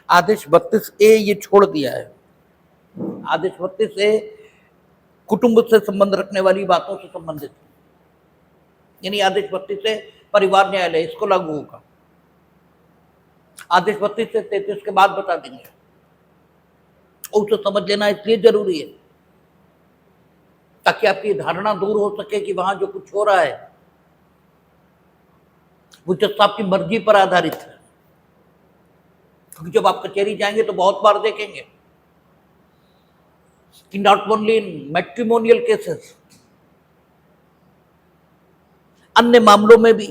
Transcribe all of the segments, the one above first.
आदेश 32A ये छोड़ दिया है। आदेश 32A कुटुंब से संबंध रखने वाली बातों से संबंधित, यानी आदेश 32A परिवार न्यायालय, इसको लागू होगा। आदेश 32 से 33 के बाद बता देंगे, उसे समझ लेना इसलिए जरूरी है ताकि आपकी धारणा दूर हो सके कि वहां जो कुछ हो रहा है वो जस्ट आपकी मर्जी पर आधारित है। क्योंकि जब आप कचहरी जाएंगे तो बहुत बार देखेंगे कि not only in matrimonial cases, अन्य मामलों में भी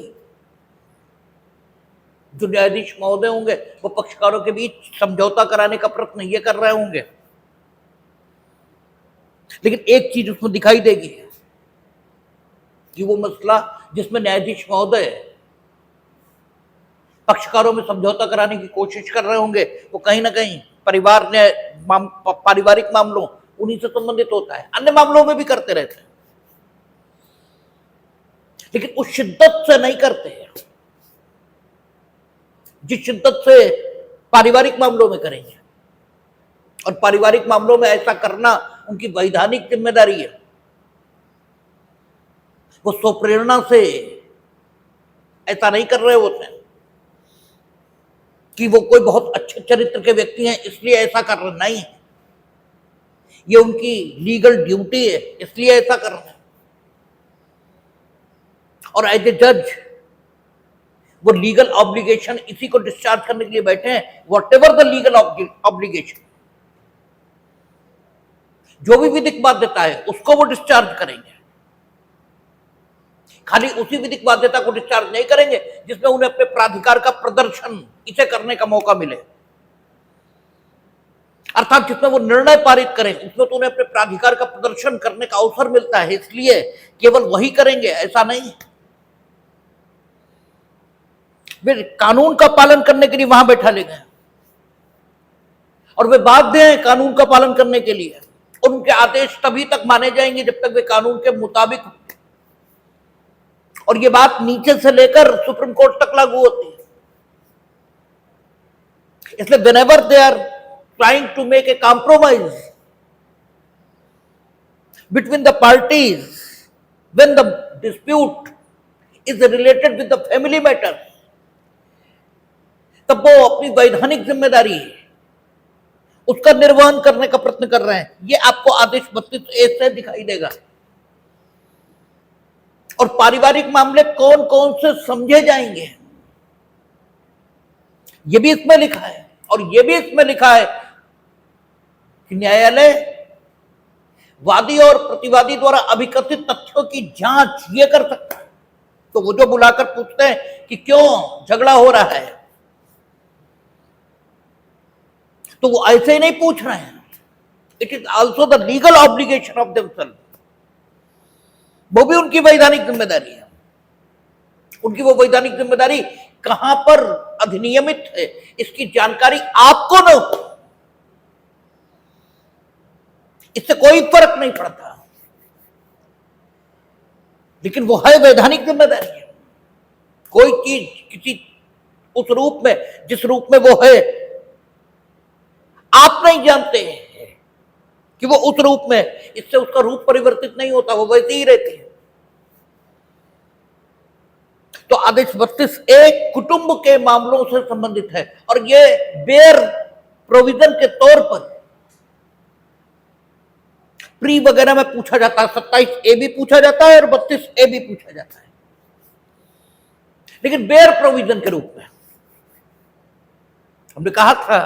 जो न्यायाधीश महोदय होंगे वो पक्षकारों के बीच समझौता कराने का प्रयत्न ये कर रहे होंगे, लेकिन एक चीज उसमें दिखाई देगी कि वो मसला जिसमें न्यायाधीश महोदय पक्षकारों में समझौता कराने की कोशिश कर रहे होंगे वो कहीं ना कहीं पारिवारिक मामलों उन्हीं से संबंधित होता है। अन्य मामलों में भी करते रहते हैं, लेकिन उस शिद्दत से नहीं करते हैं जिस शिद्दत से पारिवारिक मामलों में करेंगे। और पारिवारिक मामलों में ऐसा करना उनकी वैधानिक जिम्मेदारी है। वो स्वप्रेरणा से ऐसा नहीं कर रहे होते हैं कि वो कोई बहुत अच्छे चरित्र के व्यक्ति हैं इसलिए ऐसा कर रहे, नहीं, ये उनकी लीगल ड्यूटी है इसलिए ऐसा कर रहे हैं। और एज ए जज वो लीगल ऑब्लिगेशन इसी को डिस्चार्ज करने के लिए बैठे हैं। What ever the legal obligation, जो भी विधिक बाध्यता है उसको वो डिस्चार्ज करेंगे। खाली उसी विधिक बाध्यता को डिस्चार्ज नहीं करेंगे जिसमें उन्हें अपने प्राधिकार का प्रदर्शन इसे करने का मौका मिले, अर्थात जिसमें वो निर्णय पारित करें उसमें तो उन्हें अपने प्राधिकार का प्रदर्शन करने का अवसर मिलता है, इसलिए केवल वही करेंगे ऐसा नहीं। वे कानून का पालन करने के लिए वहां बैठा ले गए और वे बाध्य हैं कानून का पालन करने के लिए, और उनके आदेश तभी तक माने जाएंगे जब तक वे कानून के मुताबिक, और ये बात नीचे से लेकर सुप्रीम कोर्ट तक लागू होती है। इसलिए whenever they are trying to make a compromise between the parties, when the dispute is related with the family matter, तब वो अपनी वैधानिक जिम्मेदारी उसका निर्वहन करने का प्रयत्न कर रहे हैं। ये आपको आदेश 32A से दिखाई देगा। और पारिवारिक मामले कौन कौन से समझे जाएंगे ये भी इसमें लिखा है, और ये भी इसमें लिखा है कि न्यायालय वादी और प्रतिवादी द्वारा अभिकथित तथ्यों की जांच ये कर सकता है। तो वो जो बुलाकर पूछते हैं कि क्यों झगड़ा हो रहा है, तो वो ऐसे ही नहीं पूछ रहे हैं। It is also the legal obligation of themselves, वो भी उनकी वैधानिक जिम्मेदारी है। उनकी वो वैधानिक जिम्मेदारी कहां पर अधिनियमित है इसकी जानकारी आपको न हो, इससे कोई फर्क नहीं पड़ता, लेकिन वो है वैधानिक जिम्मेदारी है। कोई चीज किसी उस रूप में जिस रूप में वो है आप नहीं जानते हैं कि वो उस रूप में, इससे उसका रूप परिवर्तित नहीं होता, वो वैसे ही रहती है। तो आदेश 32A कुटुंब के मामलों से संबंधित है, और ये बेयर प्रोविजन के तौर पर प्री वगैरह में पूछा जाता है। 27A भी पूछा जाता है और 32A भी पूछा जाता है, लेकिन बेयर प्रोविजन के रूप में। हमने कहा था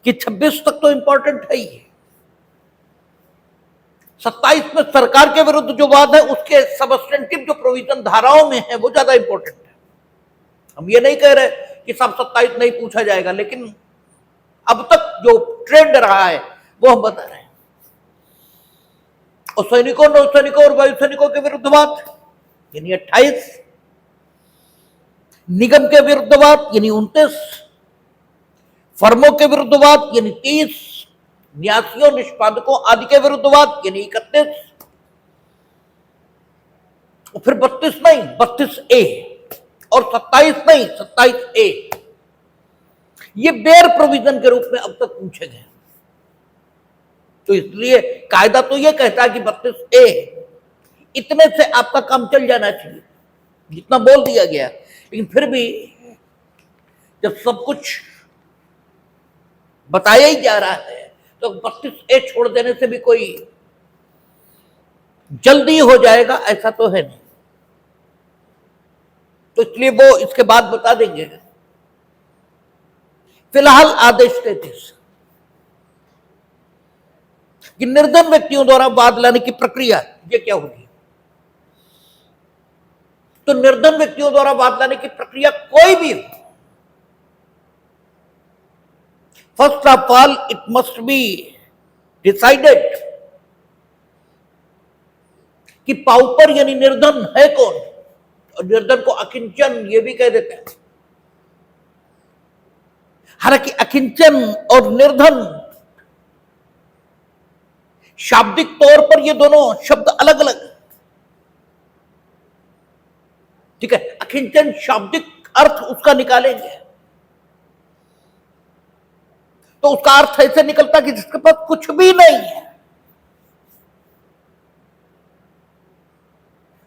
कि 26 तक तो इंपॉर्टेंट है ही, 27 में सरकार के विरुद्ध जो वाद है उसके सबस्टेंटिव जो प्रोविजन धाराओं में है वो ज्यादा इंपॉर्टेंट है। हम ये नहीं कह रहे कि सब 27 नहीं पूछा जाएगा, लेकिन अब तक जो ट्रेंड रहा है वो हम बता रहे हैं। और सैनिकों, नौसैनिकों और वायुसैनिकों के विरुद्ध वाद यानी 28, निगम के विरुद्ध वाद यानी 29, फर्मों के विरुद्ध वाद यानी 30, न्यासियों, निष्पादकों आदि के विरुद्ध वाद यानी 31, और फिर 32 नहीं 32A, और 27 नहीं 27A। ये बेयर प्रोविजन के रूप में अब तक पूछे गए। तो इसलिए कायदा तो ये कहता है कि 32A इतने से आपका काम चल जाना चाहिए, जितना बोल दिया गया। लेकिन फिर भी जब सब कुछ बताया ही जा रहा है तो 32A छोड़ देने से भी कोई जल्दी हो जाएगा ऐसा तो है नहीं। तो इसलिए वो इसके बाद बता देंगे। फिलहाल आदेश 33 कि निर्धन व्यक्तियों द्वारा वाद लाने की प्रक्रिया ये क्या होगी। तो निर्धन व्यक्तियों द्वारा वाद लाने की प्रक्रिया कोई भी हो, first of all it must be decided कि पाउपर यानी निर्धन है कौन, और निर्धन को अकिंचन ये भी कह देते हैं। हालांकि अकिंचन और निर्धन शाब्दिक तौर पर ये दोनों शब्द अलग अलग, ठीक है। अकिंचन शाब्दिक अर्थ उसका निकालेंगे तो उसका अर्थ ऐसे निकलता कि जिसके पास कुछ भी नहीं है,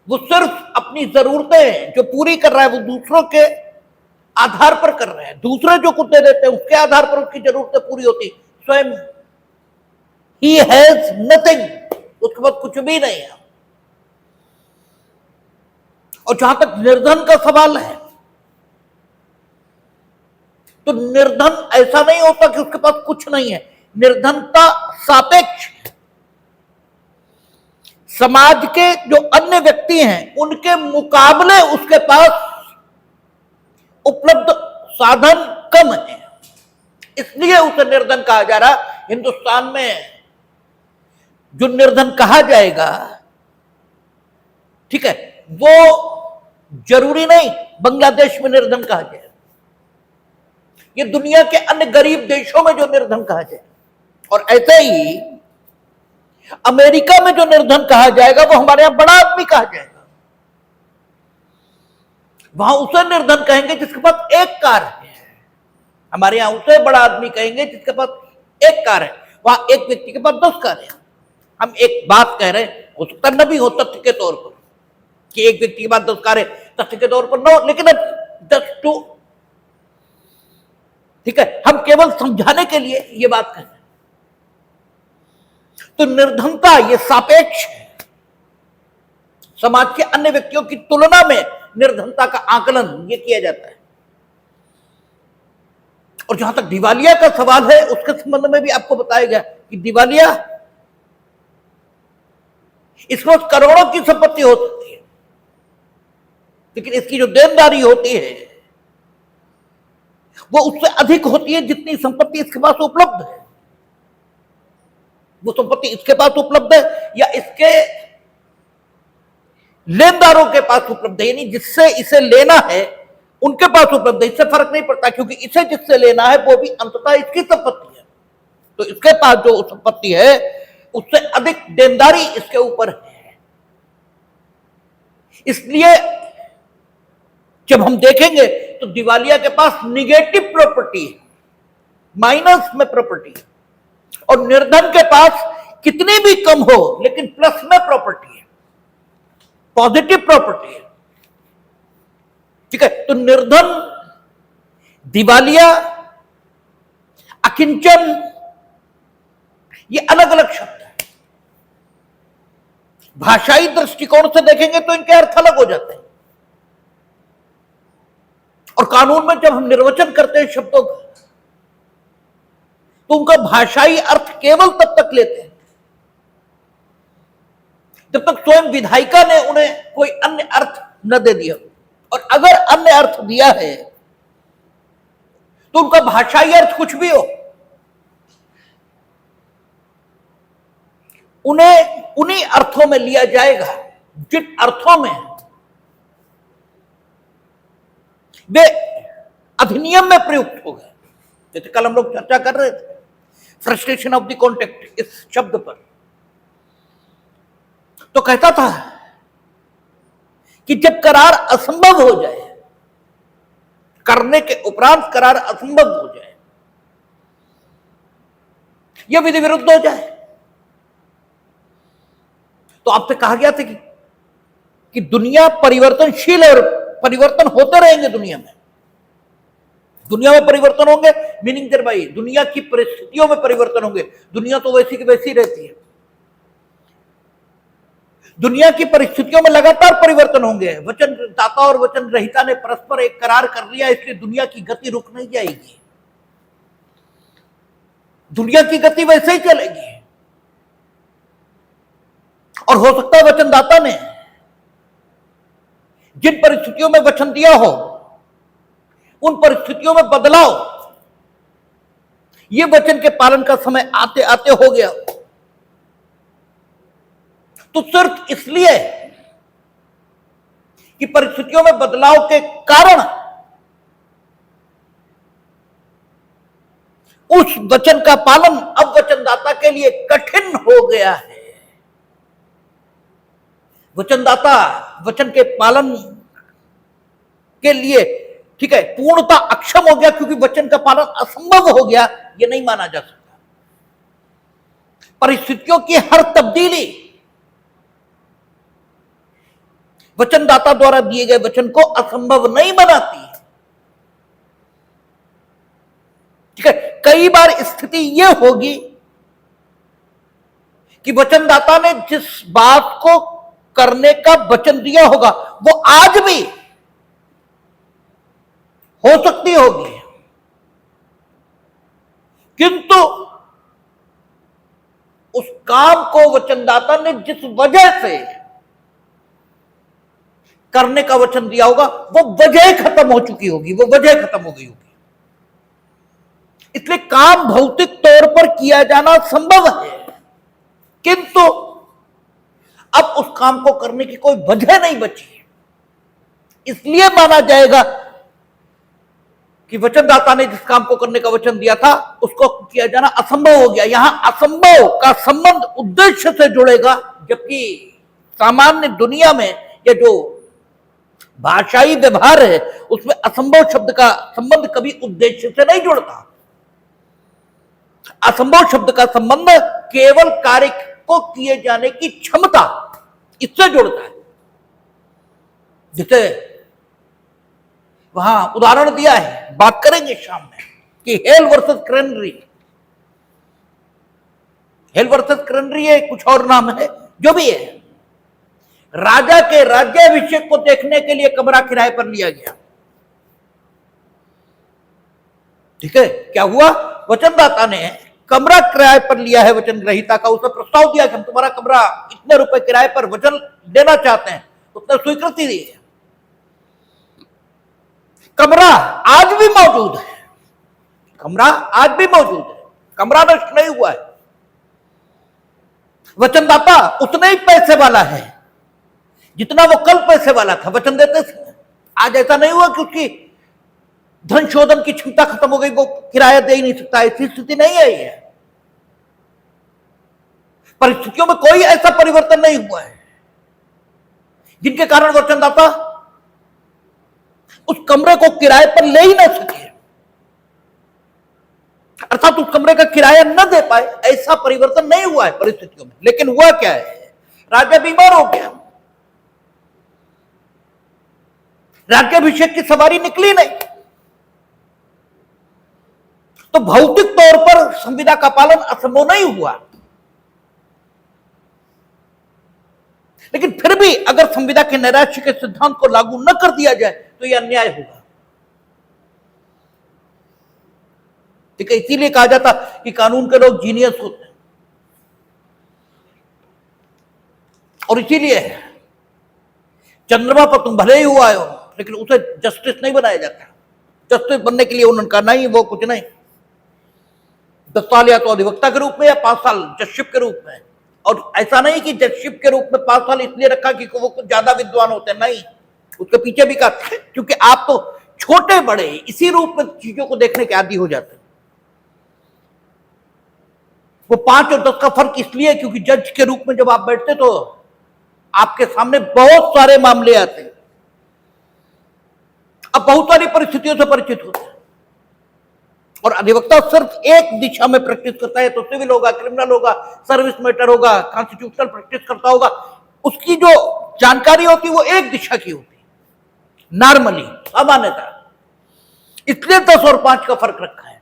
वो सिर्फ अपनी जरूरतें जो पूरी कर रहा है वो दूसरों के आधार पर कर रहे हैं। दूसरे जो कुछ दे देते हैं उसके आधार पर उसकी जरूरतें पूरी होती, स्वयं ही हैज नथिंग, उसके पास कुछ भी नहीं है। और जहां तक निर्धन का सवाल है तो निर्धन ऐसा नहीं होता कि उसके पास कुछ नहीं है। निर्धनता सापेक्ष है। समाज के जो अन्य व्यक्ति हैं उनके मुकाबले उसके पास उपलब्ध साधन कम है, इसलिए उसे निर्धन कहा जा रहा। हिंदुस्तान में जो निर्धन कहा जाएगा, ठीक है, वो जरूरी नहीं बांग्लादेश में निर्धन कहा जाए, ये दुनिया के अन्य गरीब देशों में जो निर्धन कहा जाए। और ऐसे ही अमेरिका में जो निर्धन कहा जाएगा वो हमारे यहां बड़ा आदमी कहा जाएगा। वहां उसे निर्धन कहेंगे जिसके पास एक कार है, हमारे यहां उसे बड़ा आदमी कहेंगे जिसके पास एक कार है, वहां एक व्यक्ति के पास 10 कार है। हम एक बात कह रहे हैं, हो सकता न भी हो तथ्य के तौर पर कि एक व्यक्ति के पास 10 कार है, तथ्य के तौर पर नो, लेकिन 10 टू, ठीक है, हम केवल समझाने के लिए ये बात कह रहे हैं। तो निर्धनता ये सापेक्ष है, समाज के अन्य व्यक्तियों की तुलना में निर्धनता का आकलन ये किया जाता है। और जहां तक दिवालिया का सवाल है उसके संबंध में भी आपको बताया गया कि दिवालिया, इसमें करोड़ों की संपत्ति हो सकती है, लेकिन इसकी जो देनदारी होती है वो उससे अधिक होती है जितनी संपत्ति इसके पास उपलब्ध है। वो संपत्ति इसके पास उपलब्ध है या इसके लेनदारों के पास उपलब्ध है, यानी जिससे इसे लेना है उनके पास उपलब्ध है। इससे फर्क नहीं पड़ता क्योंकि इसे जिससे लेना है वो भी अंततः इसकी संपत्ति है। तो इसके पास जो संपत्ति है उससे अधिक देनदारी इसके ऊपर है। इसलिए जब हम देखेंगे तो दिवालिया के पास निगेटिव प्रॉपर्टी है, माइनस में प्रॉपर्टी है, और निर्धन के पास कितनी भी कम हो लेकिन प्लस में प्रॉपर्टी है, पॉजिटिव प्रॉपर्टी है, ठीक है। तो निर्धन, दिवालिया, अकिंचन ये अलग अलग शब्द हैं। भाषाई दृष्टिकोण से देखेंगे तो इनके अर्थ अलग हो जाते हैं, और कानून में जब हम निर्वचन करते हैं शब्दों का तो उनका भाषाई अर्थ केवल तब तक लेते हैं जब तक स्वयं विधायिका ने उन्हें कोई अन्य अर्थ न दे दिया। और अगर अन्य अर्थ दिया है तो उनका भाषाई अर्थ कुछ भी हो, उन्हें उन्हीं अर्थों में लिया जाएगा जिन अर्थों में वे अधिनियम में प्रयुक्त हो गए। जैसे कल हम लोग चर्चा कर रहे थे फ्रस्ट्रेशन ऑफ द कॉन्ट्रैक्ट इस शब्द पर, तो कहता था कि जब करार असंभव हो जाए, करने के उपरांत करार असंभव हो जाए, यह विधि विरुद्ध हो जाए। तो आपसे कहा गया था कि दुनिया परिवर्तनशील है और परिवर्तन होते रहेंगे। दुनिया में परिवर्तन होंगे, मीनिंग देयर भाई दुनिया की परिस्थितियों में परिवर्तन होंगे। दुनिया तो वैसी की वैसी रहती है। दुनिया की परिस्थितियों में लगातार परिवर्तन होंगे। वचनदाता और वचन ग्रहीता ने परस्पर एक करार कर लिया, इसलिए दुनिया की गति रुक नहीं जाएगी। दुनिया की गति वैसे ही चलेगी। और हो सकता है वचनदाता ने जिन परिस्थितियों में वचन दिया हो, उन परिस्थितियों में बदलाव ये वचन के पालन का समय आते आते हो गया। तो सिर्फ इसलिए कि परिस्थितियों में बदलाव के कारण उस वचन का पालन अब वचनदाता के लिए कठिन हो गया है। वचनदाता वचन के पालन के लिए, ठीक है, पूर्णता अक्षम हो गया, क्योंकि वचन का पालन असंभव हो गया, यह नहीं माना जा सकता। परिस्थितियों की हर तब्दीली वचनदाता द्वारा दिए गए वचन को असंभव नहीं बनाती। ठीक है, कई बार स्थिति यह होगी कि वचनदाता ने जिस बात को करने का वचन दिया होगा वो आज भी हो सकती होगी, किंतु उस काम को वचनदाता ने जिस वजह से करने का वचन दिया होगा वो वजह खत्म हो चुकी होगी, वो वजह खत्म हो गई होगी। इसलिए काम भौतिक तौर पर किया जाना संभव है, किंतु अब उस काम को करने की कोई वजह नहीं बची। इसलिए माना जाएगा कि वचनदाता ने जिस काम को करने का वचन दिया था उसको किया जाना असंभव हो गया। यहां असंभव का संबंध उद्देश्य से जुड़ेगा, जबकि सामान्य दुनिया में ये जो भाषाई व्यवहार है उसमें असंभव शब्द का संबंध कभी उद्देश्य से नहीं जुड़ता। असंभव शब्द का संबंध केवल कार्य को किए जाने की क्षमता, इससे जुड़ता है। जैसे वहां उदाहरण दिया है, बात करेंगे शाम में, कि हेल वर्सेस क्रेनरी। हेल वर्सेस क्रेनरी है, कुछ और नाम है, जो भी है। राजा के राज्याभिषेक को देखने के लिए कमरा किराए पर लिया गया। ठीक है, क्या हुआ? वचनदाता ने कमरा किराए पर लिया है वचन ग्रहीता का, उसे प्रस्ताव दिया कि हम तुम्हारा कमरा इतने रुपए किराए पर वचन देना चाहते हैं, उसने स्वीकृति दी है। कमरा आज भी मौजूद है, कमरा आज भी मौजूद है, कमरा नष्ट नहीं हुआ है। वचनदाता उतने ही पैसे वाला है जितना वो कल पैसे वाला था वचन देते थे। आज ऐसा नहीं हुआ क्योंकि धन शोधन की क्षमता खत्म हो गई, वो किराया दे ही नहीं सकता, ऐसी स्थिति नहीं आई है। परिस्थितियों में कोई ऐसा परिवर्तन नहीं हुआ है जिनके कारण वचनदाता उस कमरे को किराए पर ले ही ना सके, अर्थात उस कमरे का किराया न दे पाए, ऐसा परिवर्तन नहीं हुआ है परिस्थितियों में। लेकिन हुआ क्या है? राजा बीमार हो गया, राज्याभिषेक की सवारी निकली नहीं, तो भौतिक तौर पर संविदा का पालन असंभव नहीं हुआ। लेकिन फिर भी अगर संविदा के नैराश्य के सिद्धांत को लागू न कर दिया जाए तो यह अन्याय होगा। ठीक है, इसीलिए कहा जाता कि कानून के लोग जीनियस होते हैं, और इसीलिए चंद्रमा पर तुम भले ही हुआ हो लेकिन उसे जस्टिस नहीं बनाया जाता। जस्टिस बनने के लिए उन्होंने कहा नहीं, वो कुछ नहीं, 10 साल या तो अधिवक्ता के रूप में या 5 साल जजशिप के रूप में। और ऐसा नहीं कि जजशिप के रूप में 5 साल इसलिए रखा कि वो कुछ ज्यादा विद्वान होते हैं, नहीं, उसके पीछे भी कहा क्योंकि आप तो छोटे बड़े इसी रूप में चीजों को देखने के आदी हो जाते हैं। वो 5 और 10 का फर्क इसलिए क्योंकि जज के रूप में जब आप बैठते तो आपके सामने बहुत सारे मामले आते हैं, अब बहुत सारी परिस्थितियों से परिचित होते हैं। और अधिवक्ता सिर्फ एक दिशा में प्रैक्टिस करता है, तो सिविल होगा, क्रिमिनल होगा, सर्विस मैटर होगा, कॉन्स्टिट्यूशनल प्रैक्टिस करता होगा, उसकी जो जानकारी होती है वो एक दिशा की होती है नॉर्मली, सामान्यतः। इसलिए 10 और 5 का फर्क रखा है।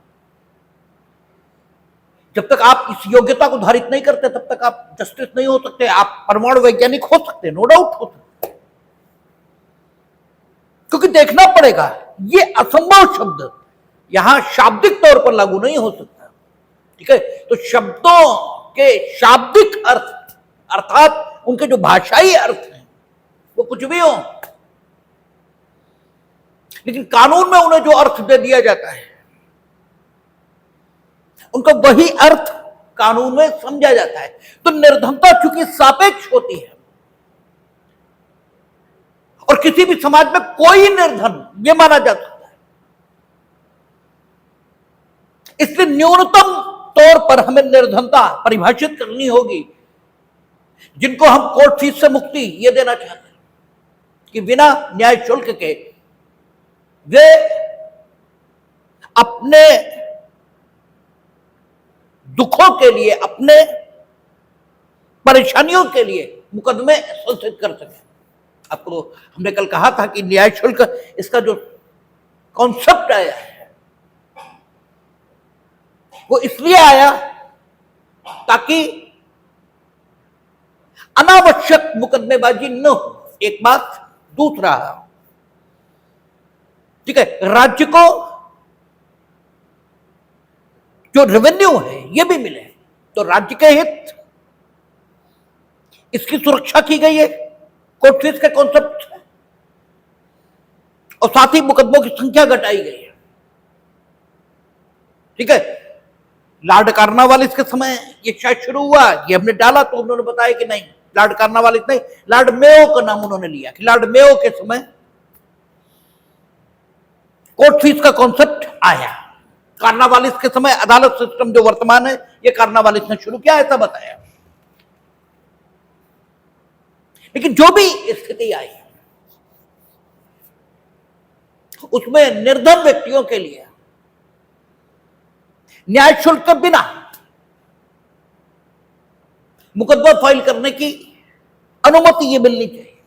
जब तक आप इस योग्यता को धारित नहीं करते तब तक आप जस्टिस नहीं हो सकते। आप परमाणु वैज्ञानिक हो सकते, नो डाउट हो सकते, क्योंकि देखना पड़ेगा ये असंभव शब्द यहां शाब्दिक तौर पर लागू नहीं हो सकता। ठीक है, तो शब्दों के शाब्दिक अर्थ अर्थात उनके जो भाषाई अर्थ हैं वो कुछ भी हो, लेकिन कानून में उन्हें जो अर्थ दे दिया जाता है उनका वही अर्थ कानून में समझा जाता है। तो निर्धनता चूंकि सापेक्ष होती है और किसी भी समाज में कोई निर्धन ये माना जा सकता है, इसलिए न्यूनतम तौर पर हमें निर्धनता परिभाषित करनी होगी। जिनको हम कोर्ट फीस से मुक्ति ये देना चाहते हैं कि बिना न्याय शुल्क के वे अपने दुखों के लिए, अपने परेशानियों के लिए मुकदमे संस्थित कर सकें। आपको हमने कल कहा था कि न्याय शुल्क, इसका जो कॉन्सेप्ट आया है वो इसलिए आया ताकि अनावश्यक मुकदमेबाजी न हो, एक बात। दूसरा, ठीक है, राज्य को जो रेवेन्यू है ये भी मिले, तो राज्य के हित, इसकी सुरक्षा की गई है कोर्ट फीस के कॉन्सेप्ट से, और साथ ही मुकदमों की संख्या घटाई गई है। ठीक है, लॉर्ड कार्नवालिस के समय ये शायद शुरू हुआ, ये हमने डाला तो उन्होंने बताया कि नहीं, लॉर्ड कार्नवालिस नहीं, लॉर्ड मेयो का नाम उन्होंने लिया कि लॉर्ड मेयो के समय कोर्ट फीस का कॉन्सेप्ट आया। कार्नवालिस के समय अदालत सिस्टम जो वर्तमान है ये कार्नवालिस ने शुरू किया, ऐसा बताया। लेकिन जो भी स्थिति आई उसमें निर्धन व्यक्तियों के लिए न्याय शुल्क के बिना मुकदमा फाइल करने की अनुमति ये मिलनी चाहिए।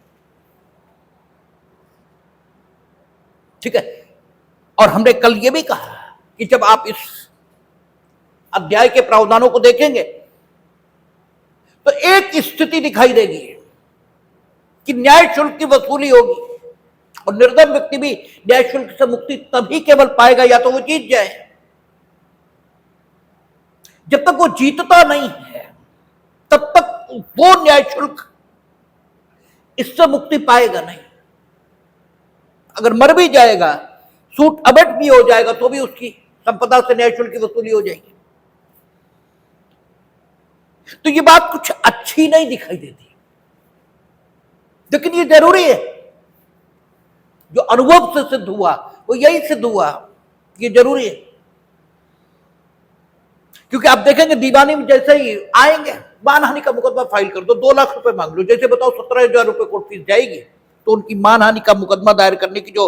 ठीक है, और हमने कल ये भी कहा कि जब आप इस अध्याय के प्रावधानों को देखेंगे तो एक स्थिति दिखाई देगी कि न्याय शुल्क की वसूली होगी और निर्धन व्यक्ति भी न्याय शुल्क से मुक्ति तभी केवल पाएगा या तो वो जीत जाए। जब तक वो जीतता नहीं है तब तक वो न्याय शुल्क इससे मुक्ति पाएगा नहीं। अगर मर भी जाएगा, सूट अबट भी हो जाएगा, तो भी उसकी संपदा से न्याय शुल्क की वसूली हो जाएगी। तो ये बात कुछ अच्छी नहीं दिखाई देती, लेकिन ये जरूरी है। जो अनुभव से सिद्ध हुआ वो यही सिद्ध हुआ, ये जरूरी है। क्योंकि आप देखेंगे दीवानी में जैसे ही आएंगे, मानहानि का मुकदमा फाइल कर दो, 2 लाख रुपए मांग लो, जैसे बताओ 17,000 रुपए कोर्ट फीस जाएगी, तो उनकी मानहानि का मुकदमा दायर करने की जो,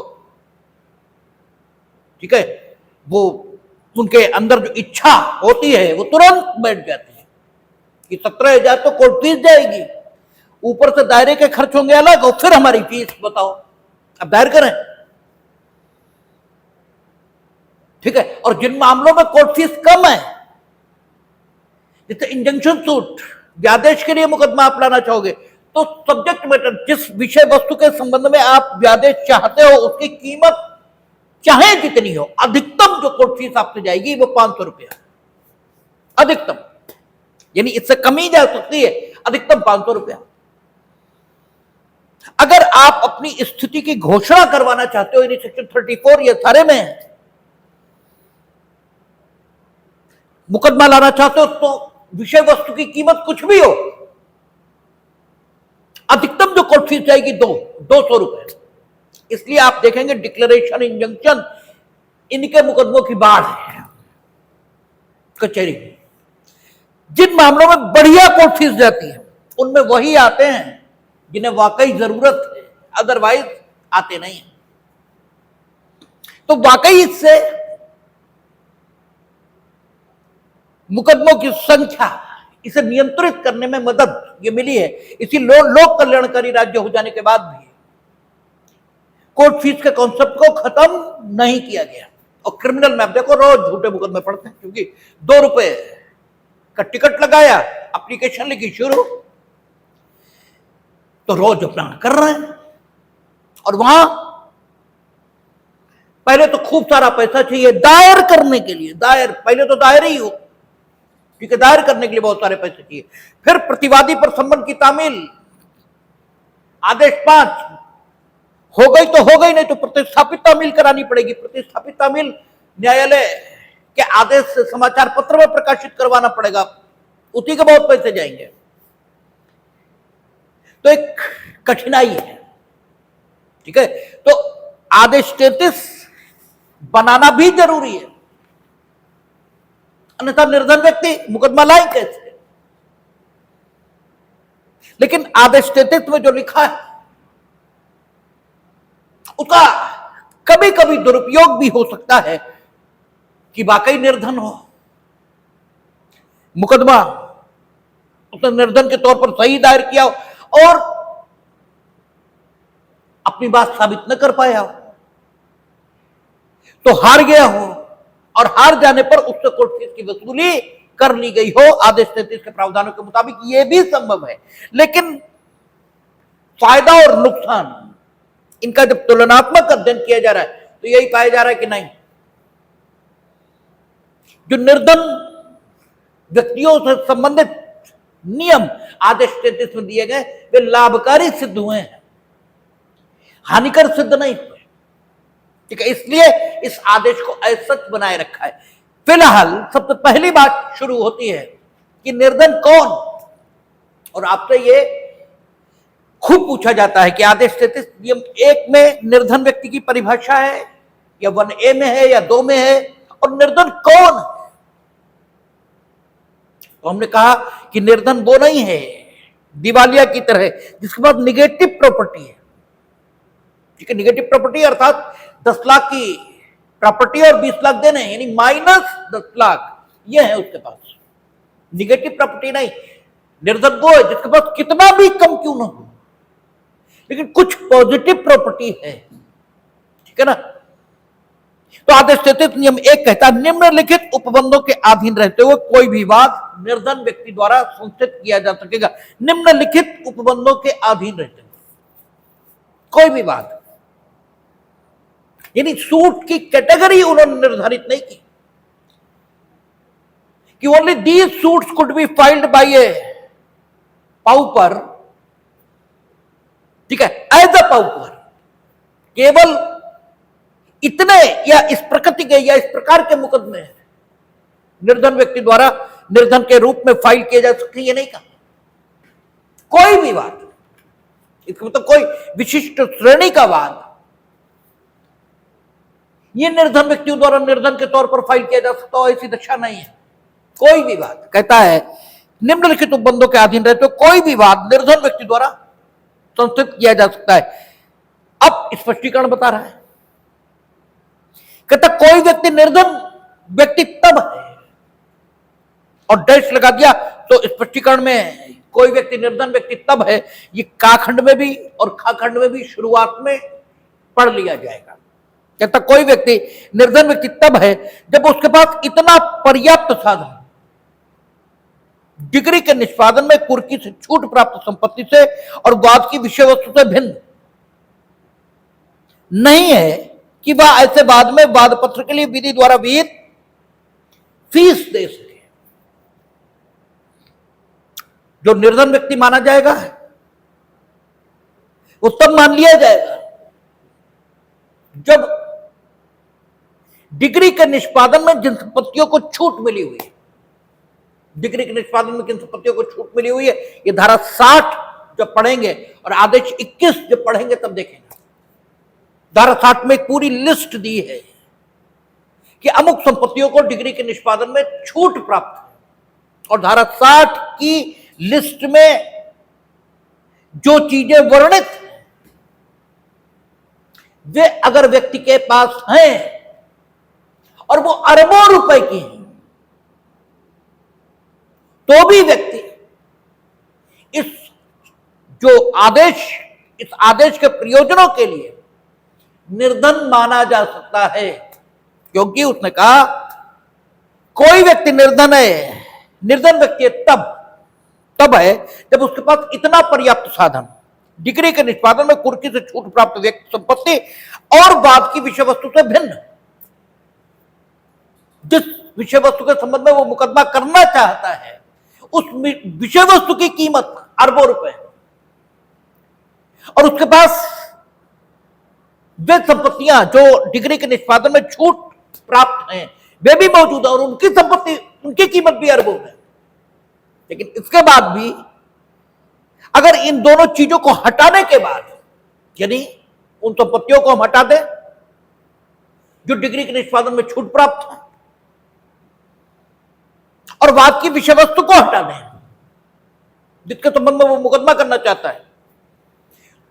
ठीक है, वो उनके अंदर जो इच्छा होती है वो तुरंत बैठ जाती है कि 17,000 तो कोर्ट फीस जाएगी, ऊपर से दायरे के खर्च होंगे अलग, और फिर हमारी फीस बताओ, अब दायर करें। ठीक है, और जिन मामलों में कोर्ट फीस कम है, जैसे इंजंक्शन सूट, व्यादेश के लिए मुकदमा आप लाना चाहोगे, तो सब्जेक्ट मैटर, जिस विषय वस्तु के संबंध में आप व्यादेश चाहते हो उसकी कीमत चाहे जितनी हो, अधिकतम जो कोर्ट फीस आपसे जाएगी वो 500 रुपया अधिकतम, यानी इससे कम ही जा सकती है, अधिकतम 500 रुपया। अगर आप अपनी स्थिति की घोषणा करवाना चाहते हो, यानी सेक्शन 34 ये सारे में है, मुकदमा लाना चाहते हो, तो विषय वस्तु की कीमत कुछ भी हो, अधिकतम जो कोर्ट फीस जाएगी 200 रुपए। इसलिए आप देखेंगे डिक्लेरेशन, इंजंक्शन, इनके मुकदमों की बाढ़ है कचहरी में। जिन मामलों में बढ़िया कोर्ट फीस जाती है उनमें वही आते हैं जिन्हें वाकई जरूरत है, अदरवाइज आते नहीं है। तो वाकई इससे मुकदमों की संख्या, इसे नियंत्रित करने में मदद ये मिली है। इसी लोक कल्याणकारी राज्य हो जाने के बाद भी कोर्ट फीस के कॉन्सेप्ट को खत्म नहीं किया गया। और क्रिमिनल में आप देखो रोज झूठे मुकदमे पड़ते हैं, क्योंकि 2 रुपए का टिकट लगाया, एप्लीकेशन लिखी, शुरू, तो रोज अपना कर रहे हैं। और वहां पहले तो खूब सारा पैसा चाहिए दायर करने के लिए, दायर, पहले तो दायर ही हो, ठीक है, दायर करने के लिए बहुत सारे पैसे चाहिए। फिर प्रतिवादी पर सम्मन की तामील, आदेश 5 हो गई तो हो गई, नहीं तो प्रतिस्थापित तामील करानी पड़ेगी। प्रतिस्थापित तामील न्यायालय के आदेश से समाचार पत्र में प्रकाशित करवाना पड़ेगा, उसी के बहुत पैसे जाएंगे। तो एक कठिनाई है, ठीक है। तो आदेश 33 बनाना भी जरूरी है, अन्यथा निर्धन व्यक्ति मुकदमा लाए कैसे। लेकिन आदेश 33 में जो लिखा है उसका कभी कभी दुरुपयोग भी हो सकता है कि वाकई निर्धन हो, मुकदमा उसने निर्धन के तौर पर सही दायर किया हो और अपनी बात साबित न कर पाया हो, तो हार गया हो, और हार जाने पर उससे कोर्ट फीस की वसूली कर ली गई हो आदेश 33 के प्रावधानों के मुताबिक, यह भी संभव है। लेकिन फायदा और नुकसान इनका जब तुलनात्मक अध्ययन किया जा रहा है तो यही पाया जा रहा है कि नहीं, जो निर्धन व्यक्तियों से संबंधित नियम आदेश 33 में दिए गए वे लाभकारी सिद्ध हुए हैं, हानिकर सिद्ध नहीं हुए, ठीक है। इसलिए इस आदेश को असच बनाए रखा है। फिलहाल सबसे पहली बात शुरू होती है कि निर्धन कौन, और आपसे ये खूब पूछा जाता है कि आदेश 33 नियम 1 में निर्धन व्यक्ति की परिभाषा है या 1A में है या 2 में है, और निर्धन कौन है। तो हमने कहा कि निर्धन वो नहीं है दिवालिया की तरह जिसके पास निगेटिव प्रॉपर्टी है, ठीक है। निगेटिव प्रॉपर्टी अर्थात 10 लाख की प्रॉपर्टी और 20 लाख देने, यानी -10 लाख, ये है उसके पास, निगेटिव प्रॉपर्टी नहीं। निर्धन वो है जिसके पास कितना भी कम क्यों ना हो लेकिन कुछ पॉजिटिव प्रॉपर्टी है, ठीक है ना। तो आदेश 33 नियम 1 कहता है निम्नलिखित उपबंधों के अधीन रहते हुए कोई भी वाद निर्धन व्यक्ति द्वारा संस्थित किया जा सकेगा। निम्नलिखित उपबंधों के अधीन रहते हुए कोई भी वाद, यानी सूट की कैटेगरी उन्होंने निर्धारित नहीं की कि only these suits could be filed by a pauper, ठीक है, एज अ पाउपर, केवल इतने या इस प्रकृति के या इस प्रकार के मुकदमे निर्धन व्यक्ति द्वारा निर्धन के रूप में फाइल किए जा सकते, ये नहीं कहा। कोई भी वाद, इसका मतलब कोई विशिष्ट श्रेणी का वाद ये निर्धन व्यक्तियों द्वारा निर्धन के तौर पर फाइल किया जा सकता हो, ऐसी दशा नहीं है। कोई भी वाद, कहता है निम्नलिखित उपबंधों के अधीन रहते हो कोई भी वाद निर्धन व्यक्ति द्वारा संस्थित किया जा सकता है। अब स्पष्टीकरण बता रहा है, कहता कोई व्यक्ति निर्धन व्यक्ति तब है, और डैश लगा दिया तो स्पष्टीकरण में कोई व्यक्ति निर्धन व्यक्ति तब है, ये काखंड में भी और खाखंड में भी शुरुआत में पढ़ लिया जाएगा। कहता कोई व्यक्ति निर्धन व्यक्ति तब है जब उसके पास इतना पर्याप्त साधन डिग्री के निष्पादन में कुर्की से छूट प्राप्त संपत्ति से और वाद की विषय वस्तु से भिन्न नहीं है कि वह ऐसे वाद में वाद पत्र के लिए विधि द्वारा विहित फीस दे सके। जो निर्धन व्यक्ति माना जाएगा वो तब मान लिया जाएगा जब डिग्री के निष्पादन में जिन संपत्तियों को छूट मिली हुई है, डिग्री के निष्पादन में किन संपत्तियों को छूट मिली हुई है, ये धारा 60 जब पढ़ेंगे और आदेश 21 जब पढ़ेंगे तब देखेंगे। धारा 60 में एक पूरी लिस्ट दी है कि अमुक संपत्तियों को डिग्री के निष्पादन में छूट प्राप्त है, और धारा 60 की लिस्ट में जो चीजें वर्णित वे अगर व्यक्ति के पास हैं और वो अरबों रुपए की हैं तो भी व्यक्ति इस जो आदेश, इस आदेश के प्रयोजनों के लिए निर्धन माना जा सकता है, क्योंकि उसने कहा कोई व्यक्ति निर्धन है, निर्धन व्यक्ति तब है जब उसके पास इतना पर्याप्त साधन, डिग्री के निष्पादन में कुर्की से छूट प्राप्त व्यक्ति संपत्ति और बाद की विषय वस्तु से भिन्न, जिस विषय वस्तु के संबंध में वो मुकदमा करना चाहता है उस विषय वस्तु की कीमत अरबों रुपए, और उसके पास वे संपत्तियां जो डिग्री के निष्पादन में छूट प्राप्त हैं वे भी मौजूद है, और उनकी संपत्ति, उनकी कीमत भी अरबों में। लेकिन इसके बाद भी अगर इन दोनों चीजों को हटाने के बाद, यानी उन संपत्तियों को हम हटा दें जो डिग्री के निष्पादन में छूट प्राप्त है, और बाद की विषय वस्तु को हटा दें जिसके संबंध में वो मुकदमा करना चाहता है,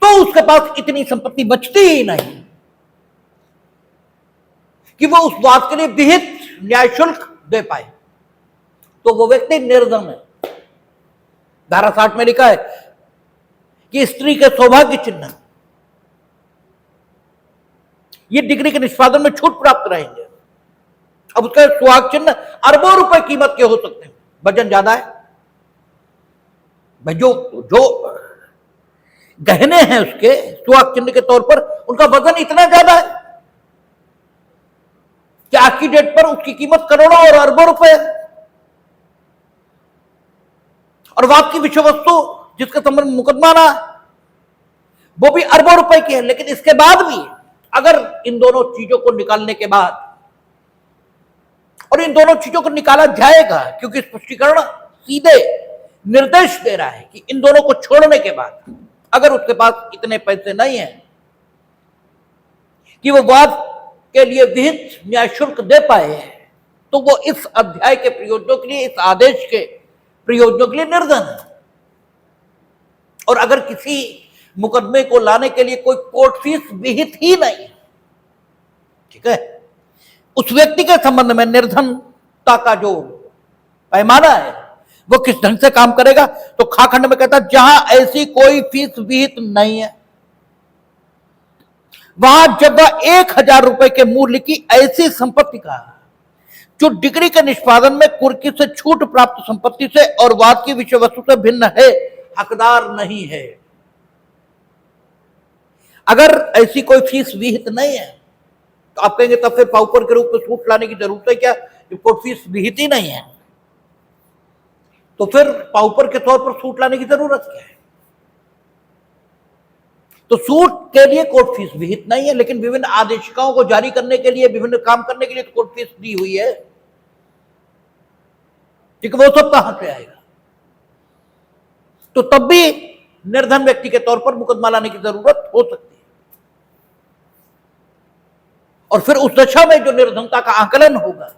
तो उसके पास इतनी संपत्ति बचती ही नहीं कि वो उस बात के लिए विहित न्याय शुल्क दे पाए, तो वो व्यक्ति निर्धन है। धारा 60 में लिखा है कि स्त्री के सौभाग्य चिन्ह ये डिग्री के निष्पादन में छूट प्राप्त रहेंगे। अब उसका सुहाग चिन्ह अरबों रुपए कीमत के हो सकते हैं, वजन ज्यादा है भाई, जो गहने हैं उसके सुहाग चिन्ह के तौर पर उनका वजन इतना ज्यादा है कि आज की डेट पर उसकी कीमत करोड़ों और अरबों रुपए है, और बाद की विषय वस्तु जिसके संबंध में मुकदमा ना वो भी अरबों रुपए की है। लेकिन इसके बाद भी अगर इन दोनों चीजों को निकालने के बाद, और इन दोनों चीजों को निकाला जाएगा क्योंकि स्पष्टीकरण सीधे निर्देश दे रहा है कि इन दोनों को छोड़ने के बाद अगर उसके पास इतने पैसे नहीं है कि वो वाद के लिए विहित न्याय शुल्क दे पाए, तो वो इस अध्याय के प्रयोजनों के लिए, इस आदेश के प्रयोजनों के लिए निर्धन है। और अगर किसी मुकदमे को लाने के लिए कोई कोर्ट फीस विहित ही नहीं, ठीक है, उस व्यक्ति के संबंध में निर्धनता का जो पैमाना है वो किस ढंग से काम करेगा, तो खाखंड में कहता है जहां ऐसी कोई फीस विहित नहीं है वहां जब 1000 रुपए के मूल्य की ऐसी संपत्ति का जो डिग्री के निष्पादन में कुर्की से छूट प्राप्त संपत्ति से और वाद की विषय वस्तु से भिन्न है, हकदार नहीं है। अगर ऐसी कोई फीस विहित नहीं है तो आप कहेंगे तब फिर पाउपर के रूप में छूट लाने की जरूरत है क्या, जब कोई फीस विहित ही नहीं है तो फिर पाउपर के तौर पर छूट लाने की जरूरत क्या है। तो सूट के लिए कोर्ट फीस विहित नहीं है, लेकिन विभिन्न आदेशिकाओं को जारी करने के लिए, विभिन्न काम करने के लिए तो कोर्ट फीस दी हुई है, ठीक है, वो सब कहां से आएगा। तो तब भी निर्धन व्यक्ति के तौर पर मुकदमा लाने की जरूरत हो सकती है। और फिर उस दशा में जो निर्धनता का आकलन होगा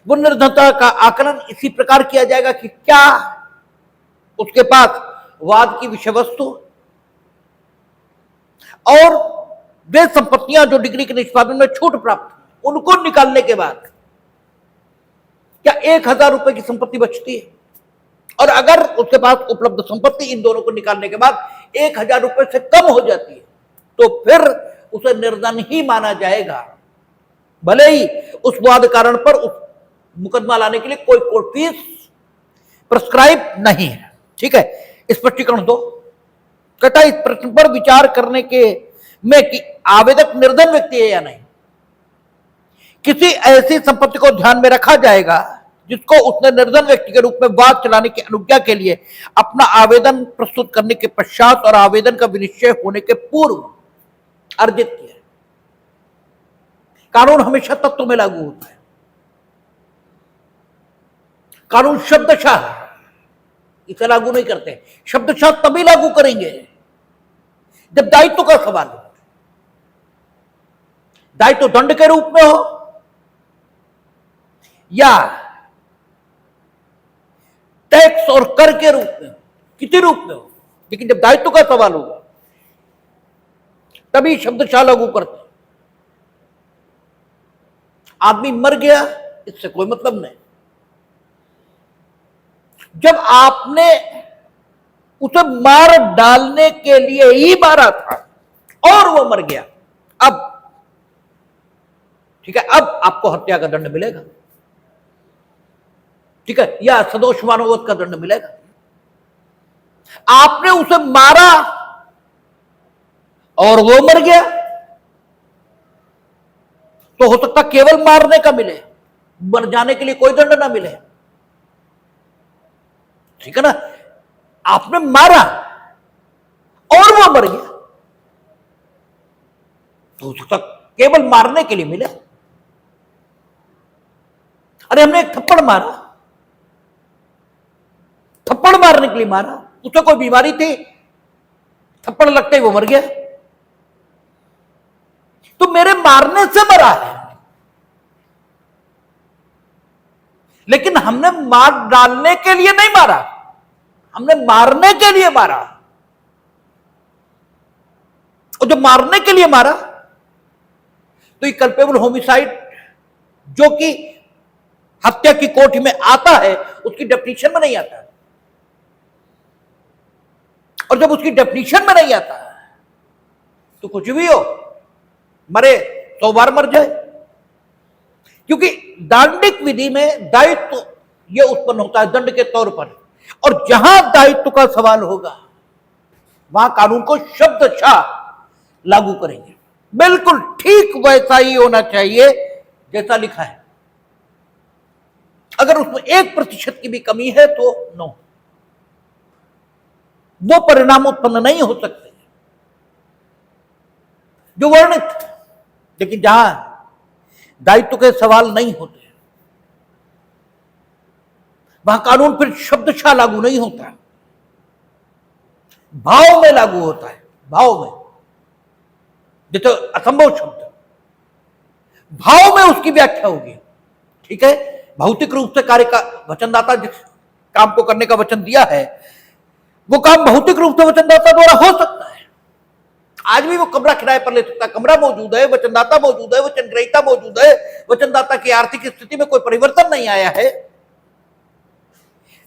वो निर्धनता का आकलन इसी प्रकार किया जाएगा कि क्या उसके पास वाद की विषय वस्तु और वे संपत्तियां जो डिग्री के निष्पादन में छूट प्राप्त उनको निकालने के बाद क्या 1000 रुपए की संपत्ति बचती है, और अगर उसके पास उपलब्ध संपत्ति इन दोनों को निकालने के बाद 1000 रुपए से कम हो जाती है तो फिर उसे निर्धन ही माना जाएगा, भले ही उस वाद कारण पर उस मुकदमा लाने के लिए कोई कोर्ट फीस प्रिस्क्राइब नहीं है। ठीक है, स्पष्टीकरण दो। कहता इस प्रश्न पर विचार करने के में कि आवेदक निर्धन व्यक्ति है या नहीं, किसी ऐसी संपत्ति को ध्यान में रखा जाएगा जिसको उसने निर्धन व्यक्ति के रूप में वाद चलाने की अनुज्ञा के लिए अपना आवेदन प्रस्तुत करने के पश्चात और आवेदन का विनिश्चय होने के पूर्व अर्जित किया। कानून हमेशा तत्व में लागू होता है, कानून शब्दशः इसे लागू नहीं करते, शब्दशः तभी लागू करेंगे जब दायित्व का सवाल हो, दायित्व दंड के रूप में हो या टैक्स और कर के रूप में, किसी रूप में हो, लेकिन जब दायित्व का सवाल होगा तभी शब्दशः लागू करते। आदमी मर गया इससे कोई मतलब नहीं, जब आपने उसे मार डालने के लिए ही मारा था और वो मर गया, अब ठीक है, अब आपको हत्या का दंड मिलेगा, ठीक है, या सदोष मानववध का दंड मिलेगा। आपने उसे मारा और वो मर गया, तो हो सकता केवल मारने का मिले, मर जाने के लिए कोई दंड ना मिले, ठीक है ना। आपने मारा और वो मर गया, तो हो सकता केवल मारने के लिए मिले। अरे हमने एक थप्पड़ मारा, थप्पड़ मारने के लिए मारा, उसे कोई बीमारी थी, थप्पड़ लगते ही वो मर गया, तो मेरे मारने से मरा है। लेकिन हमने मार डालने के लिए नहीं मारा, हमने मारने के लिए मारा। और जब मारने के लिए मारा तो ये कल्पेबल होमिसाइड जो कि हत्या की कोटि में आता है, उसकी डेफिनेशन में नहीं आता। और जब उसकी डेफिनेशन में नहीं आता तो कुछ भी हो, मरे 100 बार मर जाए, क्योंकि दांडिक विधि में दायित्व यह उत्पन्न होता है दंड के तौर पर, और जहां दायित्व का सवाल होगा वहां कानून को शब्दशः लागू करेंगे। बिल्कुल ठीक वैसा ही होना चाहिए जैसा लिखा है। अगर उसमें 1% की भी कमी है तो नो, वो परिणाम उत्पन्न नहीं हो सकते जो वर्णित। लेकिन जहां दायित्व के सवाल नहीं होते वहां कानून फिर शब्दशः लागू नहीं होता, भाव में लागू होता है। भाव में, जैसे असंभव शब्द, भाव में उसकी व्याख्या होगी, ठीक है। भौतिक रूप से कार्य का वचनदाता जिस काम को करने का वचन दिया है, वो काम भौतिक रूप से वचनदाता द्वारा हो सकता है। आज भी वो कमरा किराए पर ले सकता है, कमरा मौजूद है, वचनदाता मौजूद है, वचन ग्रहीता मौजूद है, वचनदाता की आर्थिक स्थिति में कोई परिवर्तन नहीं आया है,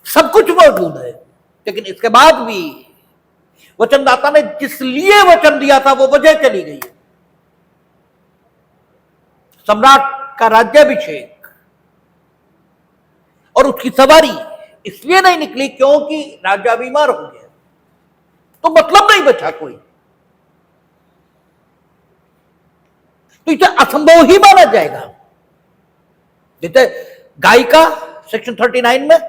सब कुछ मौजूद है। लेकिन इसके बाद भी वचनदाता ने जिस लिए वचन दिया था वो वजह चली गई। सम्राट का राज्याभिषेक और उसकी सवारी इसलिए नहीं निकली क्योंकि राजा बीमार हो गया, तो मतलब नहीं बचा कोई, तो इसे असंभव ही माना जाएगा। जैसे गायिका सेक्शन 39 में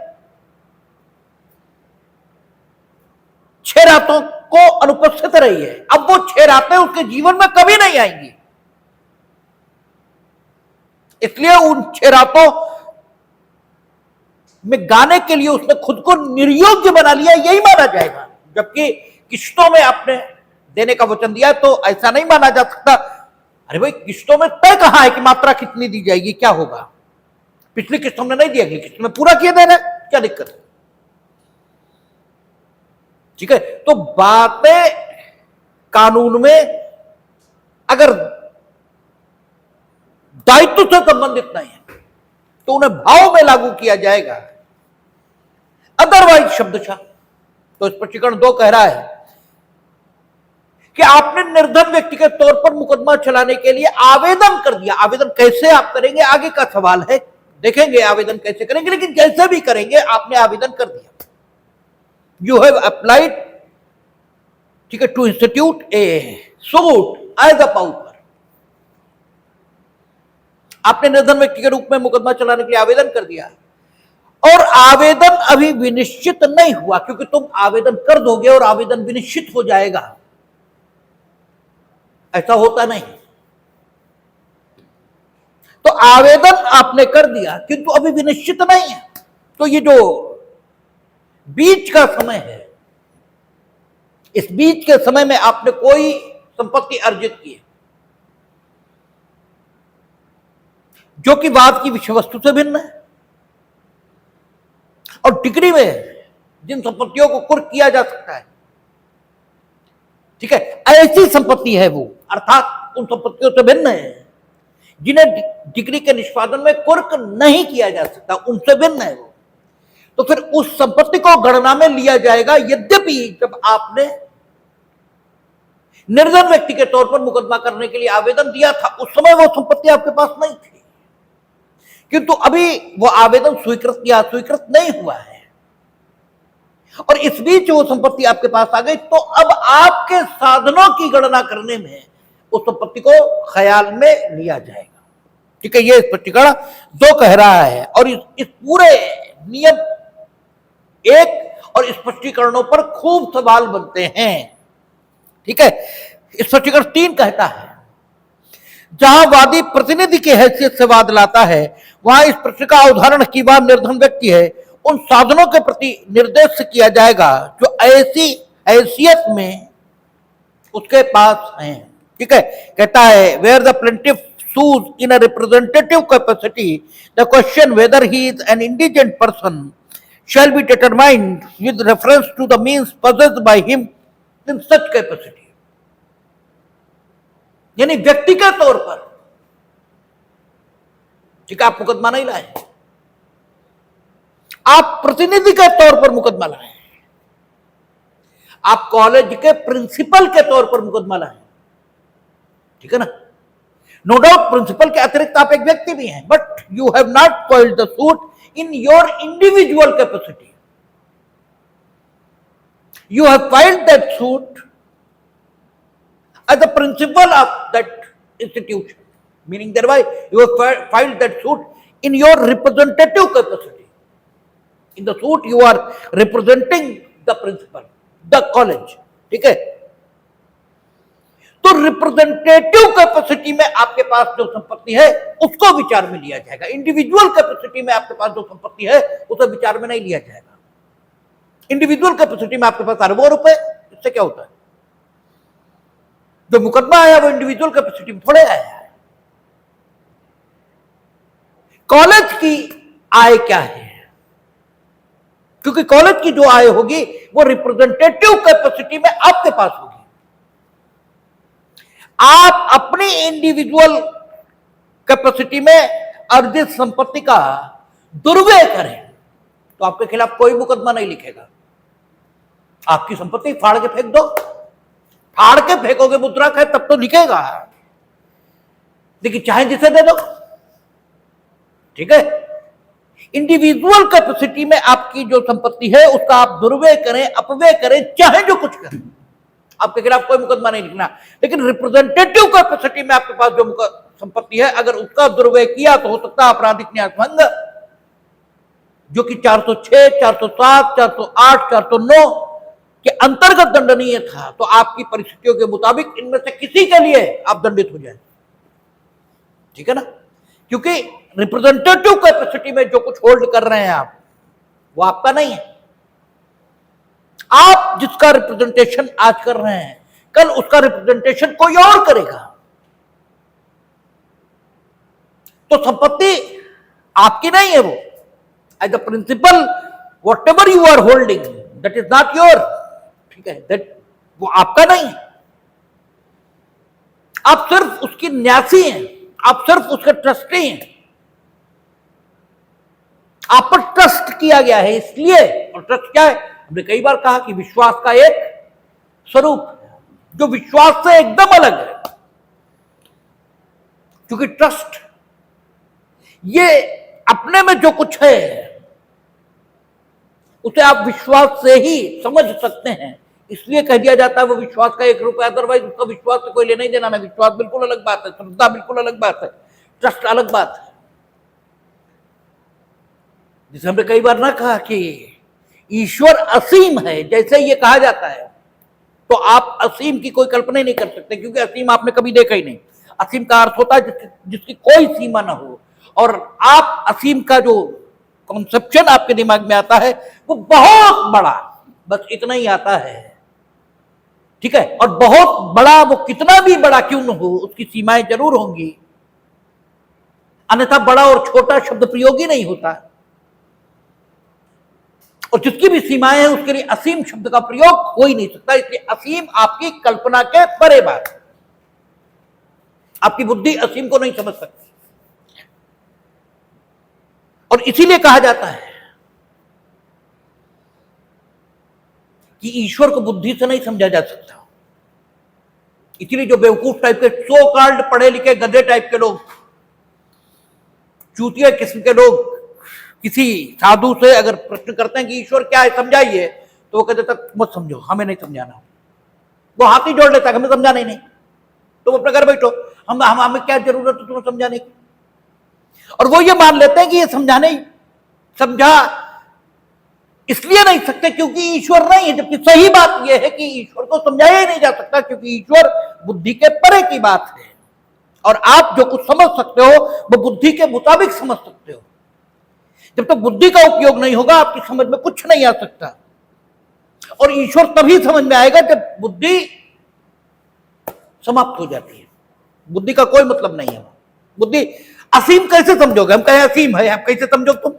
6 रातों को अनुपस्थित रही है, अब वो 6 रातें उसके जीवन में कभी नहीं आएंगी, इसलिए उन 6 रातों में गाने के लिए उसने खुद को निर्योग्य बना लिया, यही माना जाएगा। जबकि किस्तों में आपने देने का वचन दिया तो ऐसा नहीं माना जा सकता, अरे भाई किस्तों में तय कहां है कि मात्रा कितनी दी जाएगी, क्या होगा, पिछली किस्त हमने नहीं दी, अगली किस्त में पूरा किया देना, क्या दिक्कत है, ठीक है। तो बातें कानून में अगर दायित्व से संबंधित नहीं है तो उन्हें भाव में लागू किया जाएगा, अदरवाइज शब्दशः। तो स्पष्टीकरण 2 कह रहा है कि आपने निर्धन व्यक्ति के तौर पर मुकदमा चलाने के लिए आवेदन कर दिया। आवेदन कैसे आप करेंगे आगे का सवाल है, देखेंगे आवेदन कैसे करेंगे, लेकिन जैसे भी करेंगे आपने आवेदन कर दिया। यू हैव अप्लाइड, ठीक है, to institute a suit as a pauper. आपने निर्धन व्यक्ति के रूप में मुकदमा चलाने के लिए आवेदन कर दिया, और आवेदन अभी विनिश्चित नहीं हुआ, क्योंकि तुम आवेदन कर दोगे और आवेदन विनिश्चित हो जाएगा, ऐसा होता नहीं। तो आवेदन आपने कर दिया किंतु अभी विनिश्चित नहीं है, तो ये जो बीच का समय है, इस बीच के समय में आपने कोई संपत्ति अर्जित की है जो कि वाद की विषय वस्तु से भिन्न है, और डिग्री में जिन संपत्तियों को कुर्क किया जा सकता है, ठीक है, ऐसी संपत्ति है वो, अर्थात उन संपत्तियों से भिन्न है जिन्हें डिग्री के निष्पादन में कुर्क नहीं किया जा सकता, उनसे भिन्न है वो। तो फिर उस संपत्ति को गणना में लिया जाएगा। यद्यपि जब आपने निर्धन व्यक्ति के तौर पर मुकदमा करने के लिए आवेदन दिया था, उस समय वो संपत्ति आपके पास नहीं थी, किंतु अभी वो आवेदन स्वीकृत या अस्वीकृत नहीं हुआ है और इस बीच वो संपत्ति आपके पास आ गई, तो अब आपके साधनों की गणना करने में उस संपत्ति को ख्याल में लिया जाएगा। ठीक है, ये स्पष्टीकरण 2 कह रहा है। और इस पूरे नियम 1 और स्पष्टीकरणों पर खूब सवाल बनते हैं। ठीक है, स्पष्टीकरण 3 कहता है, जहां वादी प्रतिनिधि की हैसियत से वाद लाता है, वहां इस प्रश्न का उदाहरण की बात निर्धन व्यक्ति है उन साधनों के प्रति निर्देश किया जाएगा जो ऐसी हैसियत में उसके पास हैं। ठीक है, कहता है, where the plaintiff sues in a representative capacity, the question whether he is an indigent person shall be determined with reference to the means possessed by him in such capacity. यानी व्यक्ति के तौर पर, ठीक है, आप मुकदमा नहीं लाए, आप प्रतिनिधि के तौर पर मुकदमा लाए, आप कॉलेज के प्रिंसिपल के तौर पर मुकदमा लाए। ठीक है ना, नो डाउट प्रिंसिपल के अतिरिक्त आप एक व्यक्ति भी हैं, but you have not filed the suit in your individual capacity, you have filed that suit as the principal of that institution, meaning thereby you have filed that suit in your representative capacity. In the suit you are representing the principal, the college. ठीक है, तो representative capacity में आपके पास जो संपत्ति है उसको विचार में लिया जाएगा। इंडिविजुअल कैपेसिटी में आपके पास जो संपत्ति है उसे विचार में नहीं लिया जाएगा। इंडिविजुअल कैपेसिटी में आपके पास अरबों रुपए, इससे क्या होता है? जो मुकदमा आया वो इंडिविजुअल कैपेसिटी में थोड़े आया है। कॉलेज की आय क्या है? क्योंकि कॉलेज की जो आय होगी वो रिप्रेजेंटेटिव कैपेसिटी में आपके पास होगी। आप अपनी इंडिविजुअल कैपेसिटी में अर्जित संपत्ति का दुर्व्यय करें तो आपके खिलाफ कोई मुकदमा नहीं लिखेगा। आपकी संपत्ति फाड़ के फेंक दो, फाड़ के फेंकोगे मुद्रा है तब तो लिखेगा, लेकिन चाहे जिसे दे दो। ठीक है, इंडिविजुअल कैपेसिटी में आपकी जो संपत्ति है उसका आप दुर्व्यय करें, अपव्यय करें, चाहे जो कुछ करें, आपके खिलाफ कोई मुकदमा नहीं लिखना। लेकिन रिप्रेजेंटेटिव कैपेसिटी में आपके पास जो संपत्ति है अगर उसका दुर्व्यय किया तो हो सकता है आपराधिक न्यास भंग, जो कि 406, 407, 408, 409 के अंतर्गत दंडनीय था। तो आपकी परिस्थितियों के मुताबिक इनमें से किसी के लिए आप दंडित हो जाए। ठीक है ना, क्योंकि रिप्रेजेंटेटिव कैपेसिटी में जो कुछ होल्ड कर रहे हैं आप वो आपका नहीं है। आप जिसका रिप्रेजेंटेशन आज कर रहे हैं कल उसका रिप्रेजेंटेशन कोई और करेगा। तो संपत्ति आपकी नहीं है, वो as a principal whatever you are holding that is not your. ठीक है, दैट वो आपका नहीं है, आप सिर्फ उसकी न्यासी हैं, आप सिर्फ उसके ट्रस्टी हैं। आप पर ट्रस्ट किया गया है इसलिए, और ट्रस्ट क्या है हमने कई बार कहा कि विश्वास का एक स्वरूप जो विश्वास से एकदम अलग है। क्योंकि ट्रस्ट ये अपने में जो कुछ है उसे आप विश्वास से ही समझ सकते हैं, इसलिए कह दिया जाता है वो विश्वास का एक रूप है। अदरवाइज उसका विश्वास से कोई लेना ही देना नहीं। विश्वास बिल्कुल अलग बात है, श्रद्धा बिल्कुल अलग बात है, ट्रस्ट अलग बात है। जिसे हमने कई बार ना कहा कि ईश्वर असीम है, जैसे ये कहा जाता है तो आप असीम की कोई कल्पना ही नहीं कर सकते, क्योंकि असीम आपने कभी देखा ही नहीं। असीम का अर्थ होता है जिसकी कोई सीमा ना हो, और आप असीम का जो कॉन्सेप्शन आपके दिमाग में आता है वो बहुत बड़ा, बस इतना ही आता है। ठीक है, और बहुत बड़ा वो कितना भी बड़ा क्यों न हो उसकी सीमाएं जरूर होंगी, अन्यथा बड़ा और छोटा शब्द प्रयोग ही नहीं होता। और जिसकी भी सीमाएं हैं उसके लिए असीम शब्द का प्रयोग हो ही नहीं सकता। इसलिए असीम आपकी कल्पना के परे बात है, आपकी बुद्धि असीम को नहीं समझ सकती। और इसीलिए कहा जाता है कि ईश्वर को बुद्धि से नहीं समझा जा सकता। इसलिए जो बेवकूफ टाइप के सो कॉल्ड पढ़े लिखे गधे टाइप के लोग, चूतिया किस्म के लोग किसी साधु से अगर प्रश्न करते हैं कि ईश्वर क्या है समझाइए, तो वो कहते तक मत समझो, हमें नहीं समझाना। वो हाथ ही जोड़ लेता है, हमें समझाना ही नहीं, तुम अपने घर बैठो, हमें क्या जरूरत है तुम्हें समझाने की। और वो ये मान लेते हैं कि ये समझा इसलिए नहीं सकते क्योंकि ईश्वर नहीं है, जबकि सही बात यह है कि ईश्वर को समझाया ही नहीं जा सकता, क्योंकि ईश्वर बुद्धि के परे की बात है। और आप जो कुछ समझ सकते हो वो बुद्धि के मुताबिक समझ सकते हो। जब तक बुद्धि का उपयोग नहीं होगा आपकी समझ में कुछ नहीं आ सकता। और ईश्वर तभी समझ में आएगा जब बुद्धि समाप्त हो जाती है। बुद्धि का कोई मतलब नहीं है। बुद्धि असीम कैसे समझोगे? हम कहें असीम है, आप कैसे समझोगे तुम?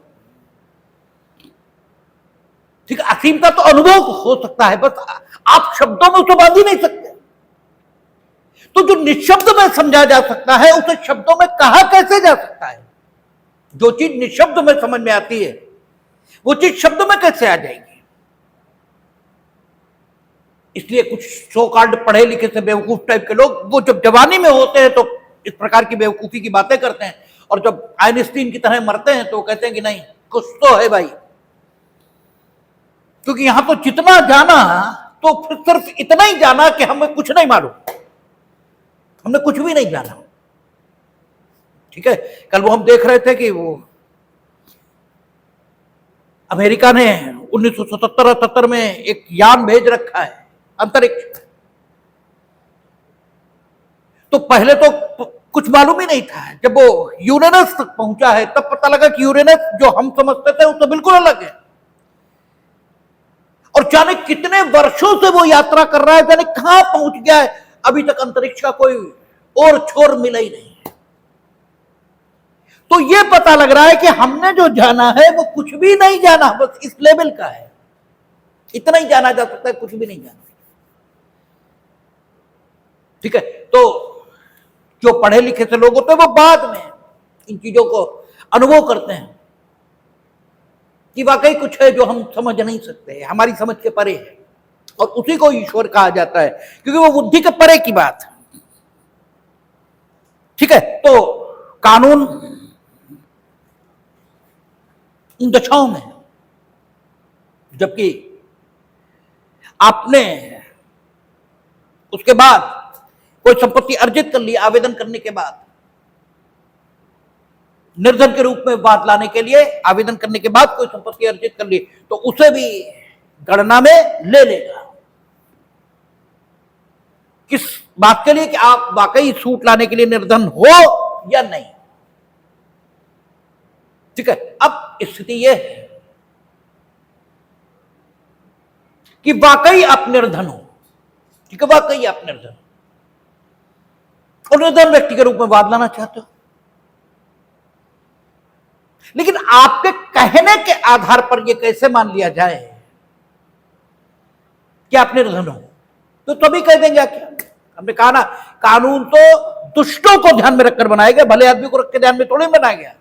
ठीक है, असीम का तो अनुभव हो सकता है, बस आप शब्दों में उसे बांध ही नहीं सकते। तो जो निशब्द में समझा जा सकता है उसे शब्दों में कहा कैसे जा सकता है? जो चीज निशब्द में समझ में आती है वो चीज शब्द में कैसे आ जाएगी? इसलिए कुछ सो कॉल्ड पढ़े लिखे से बेवकूफ टाइप के लोग, वो जब जवानी में होते हैं तो इस प्रकार की बेवकूफी की बातें करते हैं, और जब आइंस्टीन की तरह मरते हैं तो वो कहते हैं कि नहीं कुछ तो है भाई। क्योंकि यहां तो जितना जाना तो फिर सिर्फ इतना ही जाना कि हमें कुछ नहीं मालूम, हमने कुछ भी नहीं जाना। ठीक है, कल वो हम देख रहे थे कि वो अमेरिका ने 1977 में एक यान भेज रखा है अंतरिक्ष। तो पहले तो कुछ मालूम ही नहीं था, जब वो यूरेनस तक पहुंचा है तब पता लगा कि यूरेनस जो हम समझते थे उससे बिल्कुल अलग है। और जाने कितने वर्षों से वो यात्रा कर रहा है, जाने कहां पहुंच गया है, अभी तक अंतरिक्ष का कोई और छोर मिला ही नहीं। तो ये पता लग रहा है कि हमने जो जाना है वो कुछ भी नहीं जाना, बस इस लेवल का है, इतना ही जाना जा सकता है, कुछ भी नहीं जाना। ठीक है, तो जो पढ़े लिखे से लोग होते हैं वो बाद में इन चीजों को अनुभव करते हैं कि वाकई कुछ है जो हम समझ नहीं सकते, हमारी समझ के परे है, और उसी को ईश्वर कहा जाता है क्योंकि वो बुद्धि के परे की बात है। ठीक है, तो कानून इन दशाओं में, जबकि आपने उसके बाद कोई संपत्ति अर्जित कर ली, आवेदन करने के बाद निर्धन के रूप में बात लाने के लिए आवेदन करने के बाद कोई संपत्ति अर्जित कर ली, तो उसे भी गणना में ले लेगा। किस बात के लिए? कि आप वाकई सूट लाने के लिए निर्धन हो या नहीं। ठीक है, अब स्थिति यह है कि वाकई आप निर्धन हो। ठीक है, वाकई आप निर्धन और निर्धन व्यक्ति के रूप में बाद लाना चाहते हो, लेकिन आपके कहने के आधार पर यह कैसे मान लिया जाए कि आप निर्धन हो? तो तभी कह देंगे क्या? हमने कहा ना, कानून तो दुष्टों को ध्यान में रखकर बनाया गया, भले आदमी को रख के ध्यान में थोड़ी बनाया गया।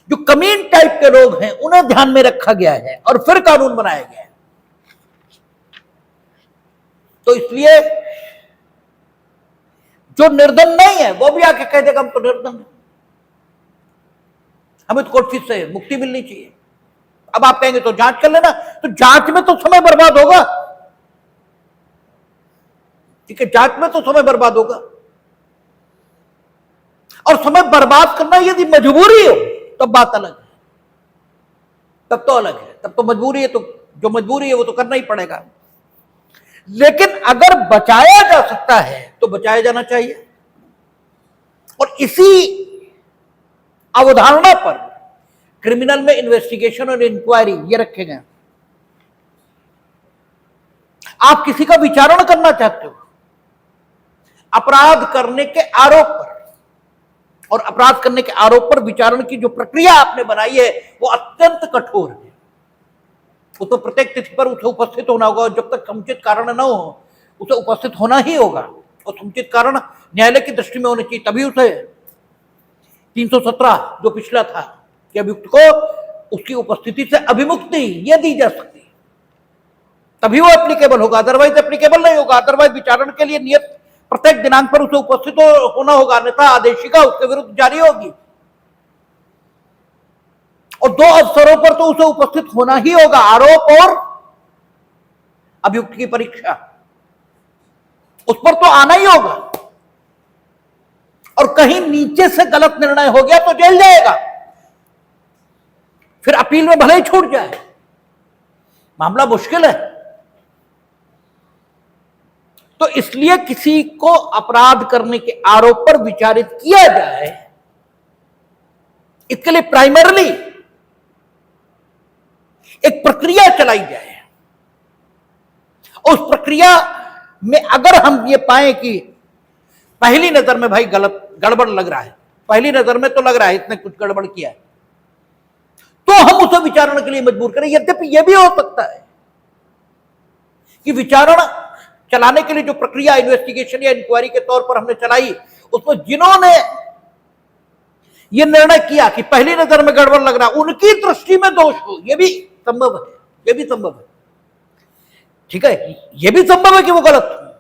जो कमीन टाइप के लोग हैं उन्हें ध्यान में रखा गया है और फिर कानून बनाया गया है। तो इसलिए जो निर्धन नहीं है वो भी आके कह देगा हम तो निर्धन है, हमें तो कोर्ट फीस से मुक्ति मिलनी चाहिए। अब आप कहेंगे तो जांच कर लेना, तो जांच में तो समय बर्बाद होगा। ठीक है, जांच में तो समय बर्बाद होगा, और समय बर्बाद करना यदि मजबूरी हो तब बात अलग है, तब तो अलग है, तब तो मजबूरी है, तो जो मजबूरी है वो तो करना ही पड़ेगा। लेकिन अगर बचाया जा सकता है तो बचाया जाना चाहिए। और इसी अवधारणा पर क्रिमिनल में इन्वेस्टिगेशन और इंक्वायरी ये रखे गए। आप किसी का विचारण करना चाहते हो अपराध करने के आरोप पर, और अपराध करने के आरोप पर विचारण की जो प्रक्रिया आपने बनाई है वो अत्यंत कठोर है। वो तो प्रत्येक तिथि पर उसे उपस्थित होना होगा, और जब तक समुचित कारण न हो उसे उपस्थित होना ही होगा, और समुचित कारण न्यायालय की दृष्टि में होने चाहिए, तभी उसे 317 जो पिछला था कि अभियुक्त को उसकी उपस्थिति से अभिमुक्ति यह दी जा सकती है, तभी वो एप्लीकेबल होगा, अदरवाइज एप्लीकेबल नहीं होगा। अदरवाइज विचारण के लिए नियत प्रत्येक दिनांक पर उसे उपस्थित होना होगा, अन्यथा आदेशिका उसके विरुद्ध जारी होगी। और दो अवसरों पर तो उसे उपस्थित होना ही होगा, आरोप और अभियुक्त की परीक्षा, उस पर तो आना ही होगा। और कहीं नीचे से गलत निर्णय हो गया तो जेल जाएगा, फिर अपील में भले ही छूट जाए, मामला मुश्किल है। तो इसलिए किसी को अपराध करने के आरोप पर विचारित किया जाए, इसके लिए प्राइमरली एक प्रक्रिया चलाई जाए। उस प्रक्रिया में अगर हम ये पाए कि पहली नजर में भाई गड़बड़ लग रहा है, पहली नजर में तो लग रहा है इसने कुछ गड़बड़ किया है, तो हम उसे विचारण के लिए मजबूर करें। यद्यपि यह भी हो सकता है कि विचारण चलाने के लिए जो प्रक्रिया इन्वेस्टिगेशन या इंक्वायरी के तौर पर हमने चलाई, उसमें जिन्होंने यह निर्णय किया कि पहली नजर में गड़बड़ लग रहा, उनकी दृष्टि में दोष हो, यह भी संभव है, यह भी संभव है। ठीक है, यह भी संभव है कि वो गलत हो,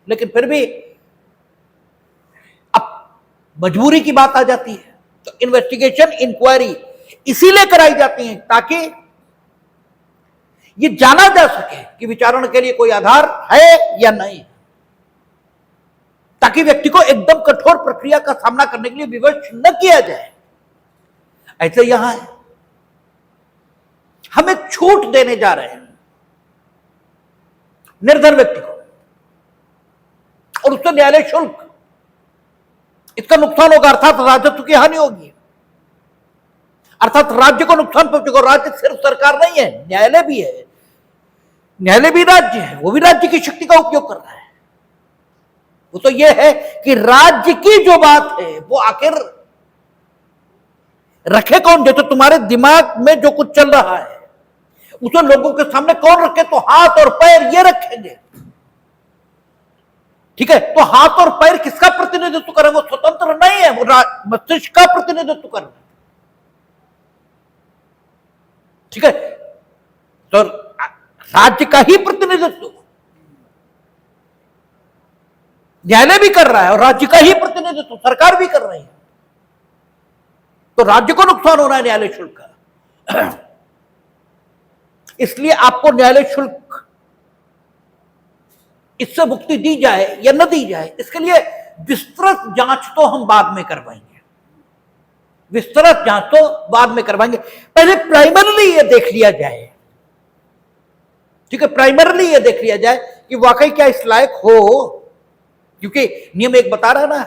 लेकिन फिर भी अब मजबूरी की बात आ जाती है। तो इन्वेस्टिगेशन इंक्वायरी इसीलिए कराई जाती है ताकि ये जाना जा सके कि विचारण के लिए कोई आधार है या नहीं, ताकि व्यक्ति को एकदम कठोर प्रक्रिया का सामना करने के लिए विवश न किया जाए। ऐसे यहां है, हम एक छूट देने जा रहे हैं निर्धन व्यक्ति को, और उससे न्यायालय शुल्क, इसका नुकसान होगा, अर्थात राजस्व की हानि होगी, अर्थात राज्य को नुकसान पहुंचेगा। राज्य सिर्फ सरकार नहीं है, न्यायालय भी है, न्यायालय भी राज्य है, वो भी राज्य की शक्ति का उपयोग कर रहा है। वो तो ये है कि राज्य की जो बात है वो आखिर रखे कौन, जैसे तुम्हारे दिमाग में जो कुछ चल रहा है उसे लोगों के सामने कौन रखे, तो हाथ और पैर ये रखेंगे। ठीक है, तो हाथ और पैर किसका प्रतिनिधित्व करेंगे? वो स्वतंत्र नहीं है, वो मस्तिष्क का प्रतिनिधित्व कर रहे हैं। ठीक है, तो राज्य का ही प्रतिनिधित्व न्यायालय भी कर रहा है और राज्य का ही प्रतिनिधित्व सरकार भी कर रही है, तो राज्य को नुकसान हो रहा है न्यायालय शुल्क का। इसलिए आपको न्यायालय शुल्क इससे मुक्ति दी जाए या न दी जाए, इसके लिए विस्तृत जांच तो हम बाद में करवाएंगे, विस्तृत जांच तो बाद में करवाएंगे। पहले प्राइमरली ये देख लिया जाए, ठीक है, प्राइमरली ये देख लिया जाए कि वाकई क्या इस लायक हो, क्योंकि नियम एक बता रहा है ना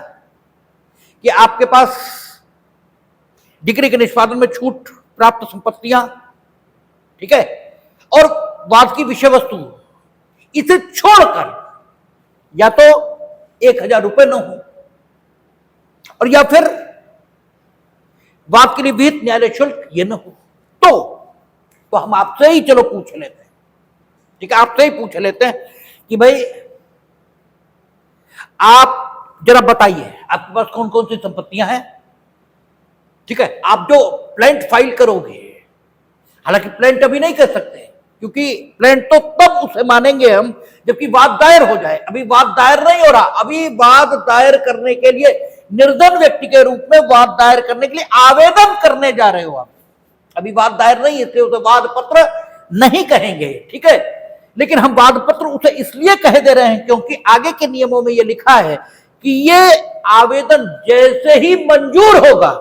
कि आपके पास डिग्री के निष्पादन में छूट प्राप्त संपत्तियां, ठीक है, और वाद की विषय वस्तु, इसे छोड़कर या तो 1000 रुपए न हो, और या फिर वाद के लिए विहित न्यायालय शुल्क ये न हो, तो हम आपसे ही चलो पूछ लेते हैं। ठीक है, आपसे ही पूछ लेते हैं कि भाई आप जरा बताइए आपके पास कौन कौन सी संपत्तियां हैं। ठीक है, आप जो प्लेंट फाइल करोगे, हालांकि प्लेंट अभी नहीं कर सकते क्योंकि प्लेंट तो तब उसे मानेंगे हम जबकि वाद दायर हो जाए। अभी वाद दायर नहीं हो रहा, अभी वाद दायर करने के लिए निर्धन व्यक्ति के रूप में वाद दायर करने के लिए आवेदन करने जा रहे हो आप, अभी वाद दायर नहीं, इसलिए उसे वाद पत्र नहीं कहेंगे। ठीक है, लेकिन हम वाद पत्र उसे इसलिए कह दे रहे हैं क्योंकि आगे के नियमों में यह लिखा है कि ये आवेदन जैसे ही मंजूर होगा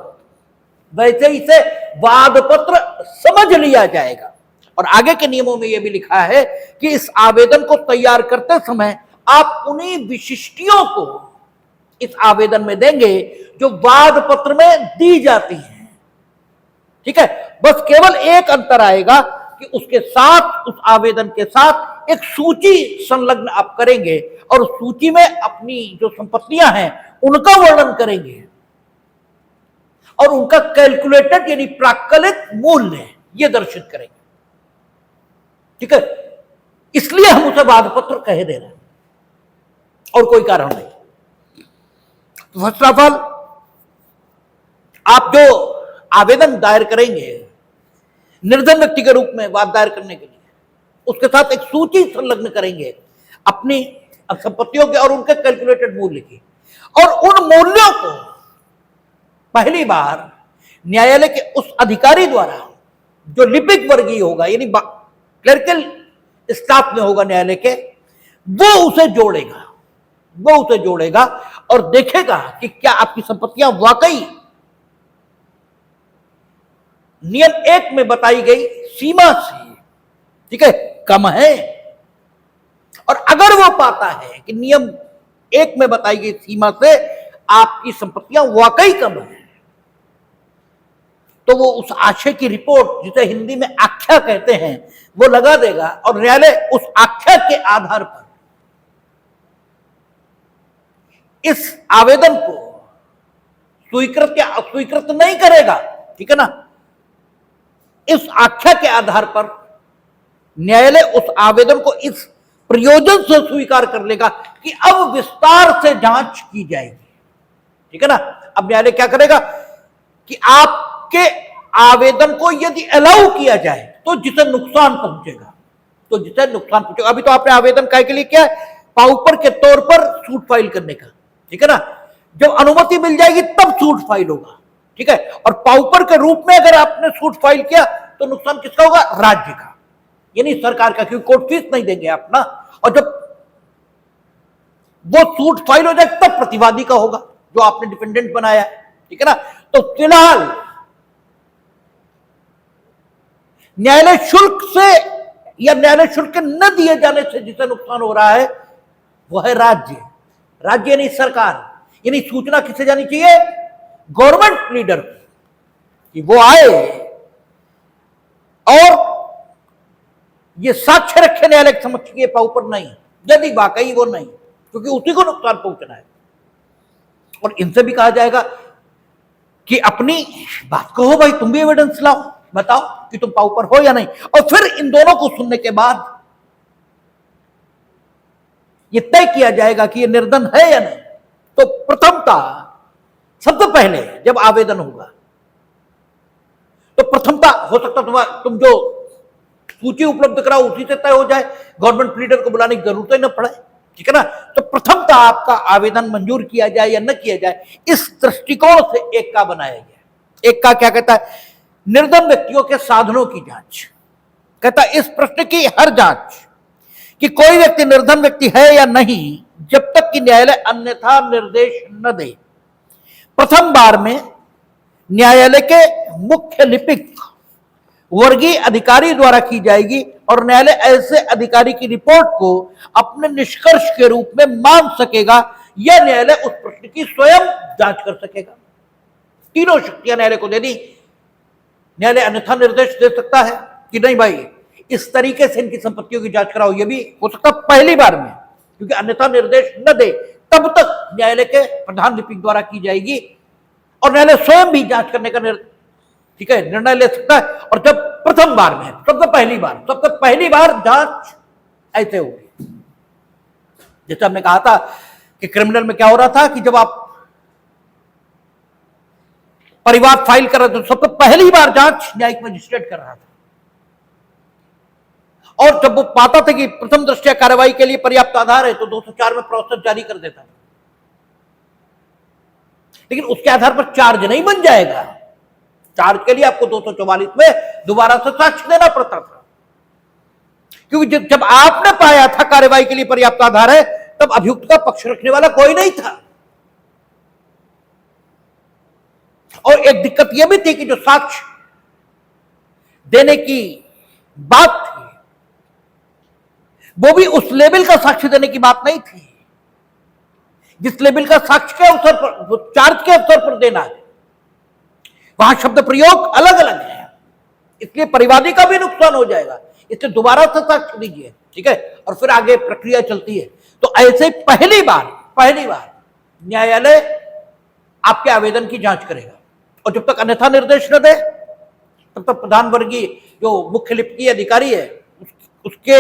वैसे ही इसे वाद पत्र समझ लिया जाएगा। और आगे के नियमों में यह भी लिखा है कि इस आवेदन को तैयार करते समय आप उन्हीं विशिष्टियों को इस आवेदन में देंगे जो वाद पत्र में दी जाती हैं। ठीक है, बस केवल एक अंतर आएगा कि उसके साथ, उस आवेदन के साथ एक सूची संलग्न आप करेंगे और उस सूची में अपनी जो संपत्तियां हैं उनका वर्णन करेंगे और उनका कैलकुलेटेड यानी प्राक्कलित मूल्य यह दर्शित करेंगे। ठीक है, इसलिए हम उसे वाद पत्र कह दे रहे हैं और कोई कारण नहीं। फर्स्ट ऑफ ऑल आप जो आवेदन दायर करेंगे निर्धन व्यक्ति के रूप में वाद दायर करने के लिए उसके साथ एक सूची संलग्न करेंगे अपनी संपत्तियों के और उनके कैलकुलेटेड मूल्य की, और उन मूल्यों को पहली बार न्यायालय के उस अधिकारी द्वारा जो लिपिक वर्गीय होगा, यानी क्लर्कल स्टाफ में होगा न्यायालय के, वो उसे जोड़ेगा और देखेगा कि क्या आपकी संपत्तियां वाकई नियम 1 में बताई गई सीमा से, ठीक है, कम है। और अगर वो पाता है कि नियम 1 में बताई गई सीमा से आपकी संपत्तियां वाकई कम है, तो वो उस आशय की रिपोर्ट, जिसे हिंदी में आख्या कहते हैं, वो लगा देगा और न्यायालय उस आख्या के आधार पर इस आवेदन को स्वीकृत या अस्वीकृत नहीं करेगा, ठीक है ना। इस आख्या के आधार पर न्यायालय उस आवेदन को इस प्रयोजन से स्वीकार कर लेगा कि अब विस्तार से जांच की जाएगी, ठीक है ना। अब न्यायालय क्या करेगा कि आपके आवेदन को यदि अलाउ किया जाए तो जिसे नुकसान पहुंचेगा, अभी तो आपने आवेदन काय के लिए किया है, पाउपर के तौर पर सूट फाइल करने का, ठीक है ना। जब अनुमति मिल जाएगी तब सूट फाइल होगा, ठीक है। और पाउपर के रूप में अगर आपने सूट फाइल किया तो नुकसान किसका होगा? राज्य का, यानी सरकार का, क्योंकि कोर्ट फीस नहीं देंगे आप ना। और जब वो सूट फाइल हो जाए तब प्रतिवादी का होगा, जो आपने डिपेंडेंट बनाया, ठीक है ना। तो फिलहाल न्यायालय शुल्क से या न्यायालय शुल्क न दिए जाने से जिसे नुकसान हो रहा है वो है राज्य यानी सरकार। यानी सूचना किसे जानी चाहिए? गवर्नमेंट लीडर को, कि वो आए और ये साक्ष्य रखे न्यायालय के समक्ष ये पाउपर नहीं, यदि वाकई वो नहीं, क्योंकि उसी को नुकसान पहुंचना है। और इनसे भी कहा जाएगा कि अपनी बात कहो भाई, तुम भी एविडेंस लाओ, बताओ कि तुम पाउपर हो या नहीं। और फिर इन दोनों को सुनने के बाद ये तय किया जाएगा कि ये निर्धन है या नहीं। तो प्रथमता, सबसे पहले जब आवेदन होगा तो प्रथमता हो सकता तुम जो सूची उपलब्ध कराओ उसी से तय हो जाए, गवर्नमेंट प्लीडर को बुलाने की जरूरत ही न पड़े, ठीक है ना। तो प्रथमता आपका आवेदन मंजूर किया जाए या न किया जाए, इस दृष्टिकोण से एक का बनाया गया। एक का क्या कहता है? निर्धन व्यक्तियों के साधनों की जांच। कहता है इस प्रश्न की हर जांच कि कोई व्यक्ति निर्धन व्यक्ति है या नहीं, जब तक कि न्यायालय अन्यथा निर्देश न दे, प्रथम बार में न्यायालय के मुख्य लिपिक वर्गीय अधिकारी द्वारा की जाएगी और न्यायालय ऐसे अधिकारी की रिपोर्ट को अपने निष्कर्ष के रूप में मान सकेगा या न्यायालय उस प्रश्न की स्वयं जांच कर सकेगा। तीनों शक्तियां न्यायालय को दे दी। न्यायालय अन्यथा निर्देश दे सकता है कि नहीं भाई इस तरीके से इनकी संपत्तियों की जांच कराओ, यह भी हो सकता पहली बार में, क्योंकि अन्यथा निर्देश न दे तब तक न्यायालय के प्रधान लिपिक द्वारा की जाएगी और न्यायालय स्वयं भी जांच करने का ठीक है निर्णय ले सकता है। और जब प्रथम बार में, सबसे पहली बार जांच ऐसे होगी, जैसे हमने कहा था कि क्रिमिनल में क्या हो रहा था कि जब आप परिवार फाइल कर रहे थे तो सबसे पहली बार जांच न्यायिक मजिस्ट्रेट कर रहा था, और जब वो पाता था कि प्रथम दृष्टया कार्रवाई के लिए पर्याप्त आधार है तो 204 में प्रोसेस जारी कर देता था। लेकिन उसके आधार पर चार्ज नहीं बन जाएगा, चार्ज के लिए आपको 244 में दोबारा से साक्ष्य देना पड़ता था, क्योंकि जब आपने पाया था कार्रवाई के लिए पर्याप्त आधार है तब अभियुक्त का पक्ष रखने वाला कोई नहीं था। और एक दिक्कत यह भी थी कि जो साक्ष्य देने की बात थी वो भी उस लेवल का साक्ष्य देने की बात नहीं थी जिस लेवल का साक्ष्य के अवसर पर, चार्ज के अवसर पर देना है। वहां शब्द प्रयोग अलग अलग है, इसलिए परिवादी का भी नुकसान हो जाएगा, इसलिए दोबारा से साक्ष्य दीजिए, ठीक है, और फिर आगे प्रक्रिया चलती है। तो ऐसे पहली बार न्यायालय आपके आवेदन की जांच करेगा और जब तक अन्यथा निर्देश न दे तब तक प्रधान वर्गीय जो मुख्य लिपिकीय अधिकारी है उसके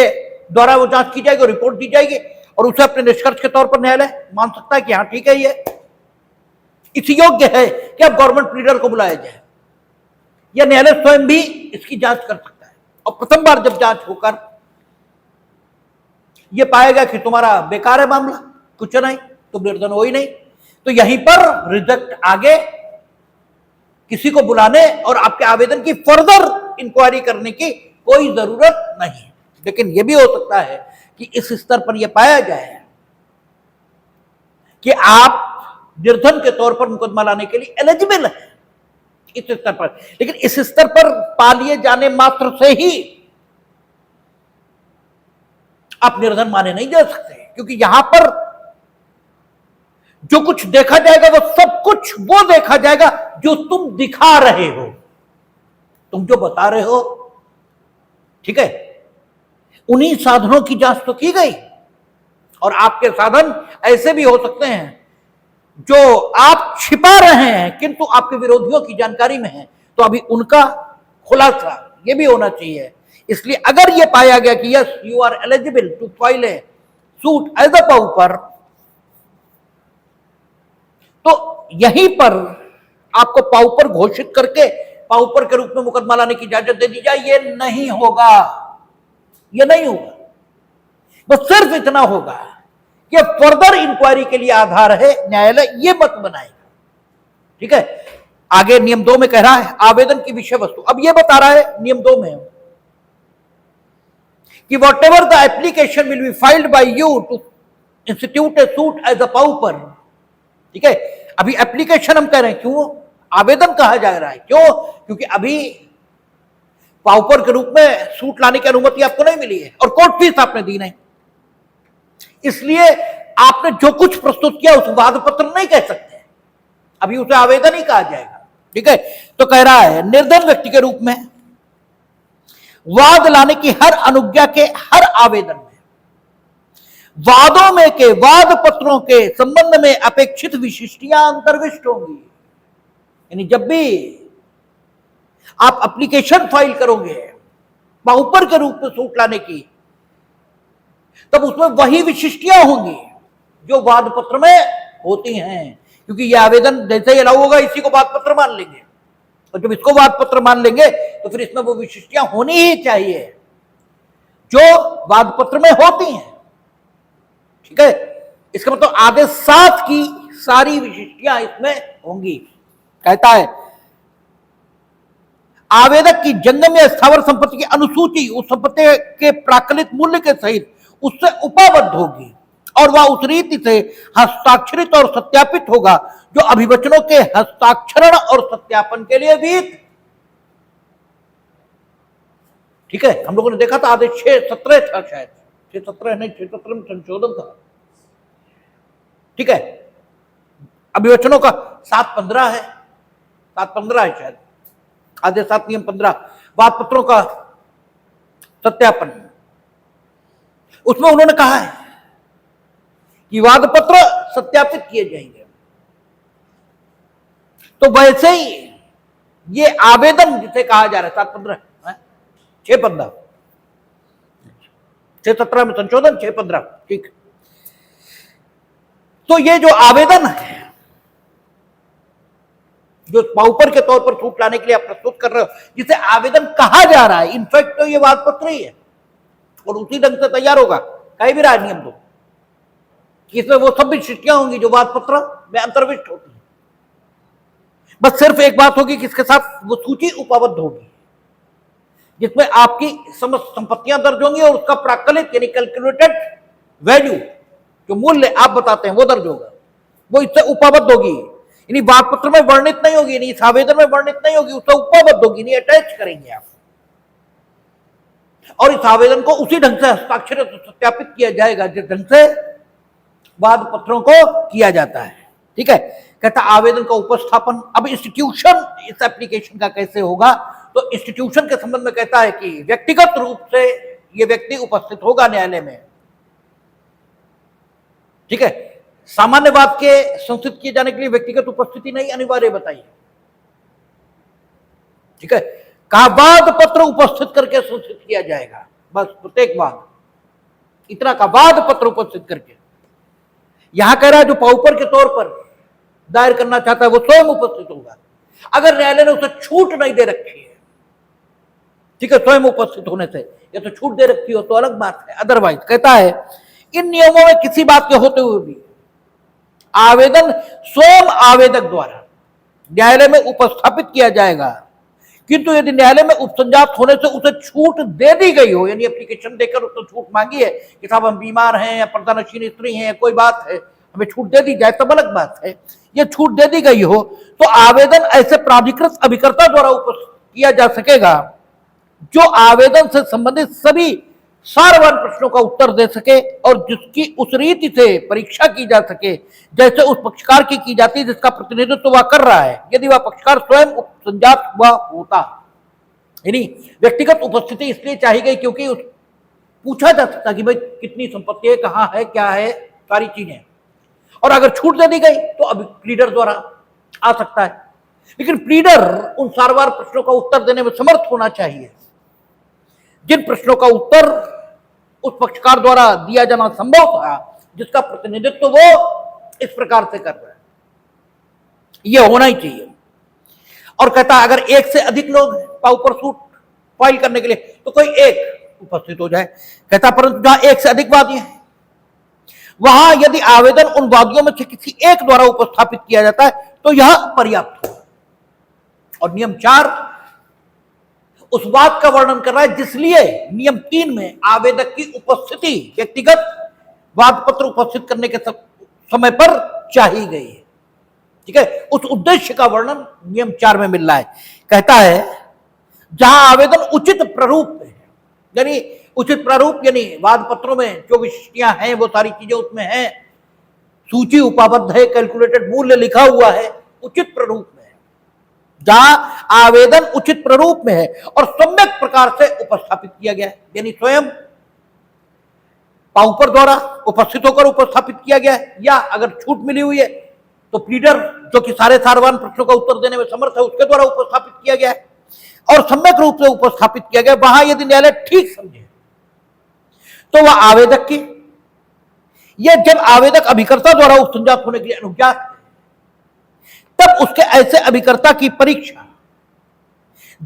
द्वारा वो जांच की जाएगी और रिपोर्ट दी जाएगी और उसे अपने निष्कर्ष के तौर पर न्यायालय मान सकता है कि हाँ ठीक है, ये इस योग्य है कि अब गवर्नमेंट प्लीडर को बुलाया जाए। या न्यायालय स्वयं भी इसकी जांच कर सकता है। और प्रथम बार जब जांच होकर यह पाएगा कि तुम्हारा बेकार है मामला, कुछ नहीं, तुम निर्धन हो ही नहीं, तो यहीं पर रिजेक्ट, आगे किसी को बुलाने और आपके आवेदन की फर्दर इंक्वायरी करने की कोई जरूरत नहीं। लेकिन यह भी हो सकता है कि इस स्तर पर यह पाया जाए कि आप निर्धन के तौर पर मुकदमा लाने के लिए एलिजिबल है इस स्तर पर, लेकिन इस स्तर पर पा लिए जाने मात्र से ही आप निर्धन माने नहीं जा सकते, क्योंकि यहां पर जो कुछ देखा जाएगा वो सब कुछ वो देखा जाएगा जो तुम दिखा रहे हो, तुम जो बता रहे हो, ठीक है। उन्हीं साधनों की जांच तो की गई, और आपके साधन ऐसे भी हो सकते हैं जो आप छिपा रहे हैं किंतु आपके विरोधियों की जानकारी में है, तो अभी उनका खुलासा यह भी होना चाहिए। इसलिए अगर यह पाया गया कि yes you are eligible to file a suit as a pauper, तो यहीं पर आपको पाउपर घोषित करके पाउपर के रूप में मुकदमा लाने की इजाजत दे दी जाए। यह नहीं होगा, यह नहीं होगा। बस सिर्फ इतना होगा कि फर्दर इंक्वायरी के लिए आधार है, न्यायालय यह मत बनाएगा, ठीक है। आगे नियम 2 में कह रहा है आवेदन की विषय वस्तु। अब यह बता रहा है नियम 2 में कि whatever the application will be filed by you to institute a suit as a pauper, ठीक है। अभी एप्लीकेशन हम कह रहे हैं, क्यों आवेदन कहा जा रहा है, क्यों, क्योंकि अभी पाउपर के रूप में सूट लाने की अनुमति आपको नहीं मिली है और कोर्ट फीस आपने दी नहीं, इसलिए आपने जो कुछ प्रस्तुत किया उस वाद पत्र नहीं कह सकते, अभी उसे आवेदन ही कहा जाएगा, ठीक है। तो कह रहा है निर्धन व्यक्ति के रूप में वाद लाने की हर अनुज्ञा के हर आवेदन में वादों में के वाद पत्रों के संबंध में अपेक्षित विशिष्टियां अंतर्विष्ट होंगी। यानी जब भी आप एप्लीकेशन फाइल करोगे पाउपर के रूप में सूट लाने की, तब उसमें वही विशिष्टियां होंगी जो वाद पत्र में होती हैं, क्योंकि यह आवेदन जैसे ही अलाउ होगा इसी को वाद पत्र मान लेंगे, और जब इसको वाद पत्र मान लेंगे तो फिर इसमें वो विशिष्टियां होनी ही चाहिए जो वाद पत्र में होती हैं, ठीक है। इसका मतलब आदेश 7 की सारी विशिष्टियां इसमें होंगी। कहता है आवेदक की जंगम या स्थावर संपत्ति की अनुसूची उस संपत्ति के प्राकलित मूल्य के सहित उससे उपाबद्ध होगी, और वह उस रीति से हस्ताक्षरित और सत्यापित होगा जो अभिवचनों के हस्ताक्षरण और सत्यापन के लिए विहित, ठीक है। हम लोगों ने देखा था आदेश 617 था, शायद 617 नहीं 617 में संशोधन था, ठीक है। अभिवचनों का 715 है, 715 है शायद, आदेश 7 नियम 15 वाद पत्रों का सत्यापन, उसमें उन्होंने कहा है कि वाद पत्र सत्यापित किए जाएंगे। तो वैसे ही ये आवेदन जिसे कहा जा रहा है 715 615 617 में संशोधन 615, ठीक। तो ये जो आवेदन है जो पाउपर के तौर पर छूट लाने के लिए आप प्रस्तुत कर रहे हो, जिसे आवेदन कहा जा रहा है, इनफैक्ट तो ये वाद पत्र ही है और उसी ढंग से तैयार होगा। कहीं भी रहा नियम 2 इसमें वो सब विशिष्टियां होंगी जो वाद पत्र में अंतर्विष्ट होती है। बस सिर्फ एक बात होगी कि इसके साथ वो सूची उपबद्ध होगी जिसमें आपकी समस्त संपत्तियां दर्ज होंगी और उसका प्राकलित यानी कैलकुलेटेड वैल्यू जो मूल्य आप बताते हैं वो दर्ज होगा, वो इससे उपबद्ध होगी, यानी वाद पत्र में वर्णित नहीं होगी, यानी इस आवेदन में वर्णित नहीं होगी, उससे उपबद्ध होगी, यानी अटैच करेंगे आप, और इस आवेदन को उसी ढंग से हस्ताक्षरित सत्यापित किया जाएगा जिस ढंग से वाद पत्रों को किया जाता है, ठीक है। कहता आवेदन का उपस्थापन, अब इंस्टीट्यूशन इस एप्लीकेशन का कैसे होगा, तो इंस्टीट्यूशन के संबंध में कहता है कि व्यक्तिगत रूप से यह व्यक्ति उपस्थित होगा न्यायालय में, ठीक है। सामान्य वाद के संस्थित किए जाने के लिए व्यक्तिगत उपस्थिति नहीं अनिवार्य बताइए, ठीक है। कहा वाद पत्र उपस्थित करके संस्थित किया जाएगा, बस प्रत्येक वाद इतना का वाद पत्र उपस्थित करके। यहां कह रहा है जो पाउपर के तौर पर दायर करना चाहता है वो स्वयं उपस्थित होगा। अगर न्यायालय ने उसे छूट नहीं दे रखी है ठीक है, स्वयं उपस्थित होने से, या तो छूट दे रखी हो तो अलग बात है। अदरवाइज कहता है इन नियमों में किसी बात के होते हुए भी आवेदन स्वयं आवेदक द्वारा न्यायालय में उपस्थापित किया जाएगा, किंतु यदि न्यायालय में उपसंजात होने से उसे छूट दे दी गई हो, यानी एप्लीकेशन देकर उसने छूट मांगी है कि साहब हम बीमार हैं या पर्दानशीन स्त्री हैं, कोई बात है, हमें छूट दे दी जाए, तब अलग बात है। ये छूट दे दी गई हो तो आवेदन ऐसे प्राधिकृत अभिकर्ता द्वारा किया जा सकेगा जो आवेदन से संबंधित सभी सारवान प्रश्नों का उत्तर दे सके और जिसकी उस रीति से परीक्षा की जा सके जैसे उस पक्षकार की जाती है जिसका प्रतिनिधित्व वह कर रहा है, यदि वह पक्षकार स्वयं उपसंजात हुआ होता। यानी व्यक्तिगत उपस्थिति इसलिए चाहिए गई क्योंकि पूछा जा सकता कि भाई कितनी संपत्ति है, कहां है, क्या है, सारी चीजें, और अगर छूट दे दी गई तो अब प्लीडर द्वारा आ सकता है। लेकिन प्लीडर उन सारवार प्रश्नों का उत्तर देने में समर्थ होना चाहिए जिन प्रश्नों का उत्तर उस पक्षकार द्वारा दिया जाना संभव था, जिसका प्रतिनिधित्व वो इस प्रकार से कर रहा है, ये होना ही चाहिए। और कहता अगर एक से अधिक लोग पाउपर सूट फाइल करने के लिए तो कोई एक उपस्थित हो जाए। कहता परंतु जहां एक से अधिक वादी हैं वहां यदि आवेदन उन वादियों में से किसी एक द्वारा उपस्थापित किया जाता है तो यह पर्याप्त होगा। और नियम 4 उस बात का वर्णन कर रहा है जिसलिए नियम 3 में आवेदक की उपस्थिति व्यक्तिगत वाद पत्र उपस्थित करने के समय पर चाहिए गई है। ठीक है, उस उद्देश्य का वर्णन नियम 4 में मिल रहा है। कहता है जहां आवेदन उचित प्रारूप में है, यानी उचित प्रारूप यानी वाद पत्रों में जो विशिष्टियां हैं वो सारी चीजें उसमें हैं, सूची उपाबद्ध है, कैलकुलेटेड मूल्य लिखा हुआ है, उचित प्रारूप में है। जहां आवेदन उचित प्रारूप में है और सम्यक प्रकार से उपस्थापित किया गया है, यानी स्वयं पाउपर द्वारा उपस्थित होकर उपस्थापित किया गया है, या अगर छूट मिली हुई है तो प्लीडर जो कि सारे सारवान प्रश्नों का उत्तर देने में समर्थ है उसके द्वारा उपस्थापित किया गया है और सम्यक रूप से उपस्थापित किया गया। वहां यदि न्यायालय ठीक समझे तो वह आवेदक की, यह जब आवेदक अभिकर्ता द्वारा उपसंजात होने के लिए अनुज्ञात है तब उसके ऐसे अभिकर्ता की परीक्षा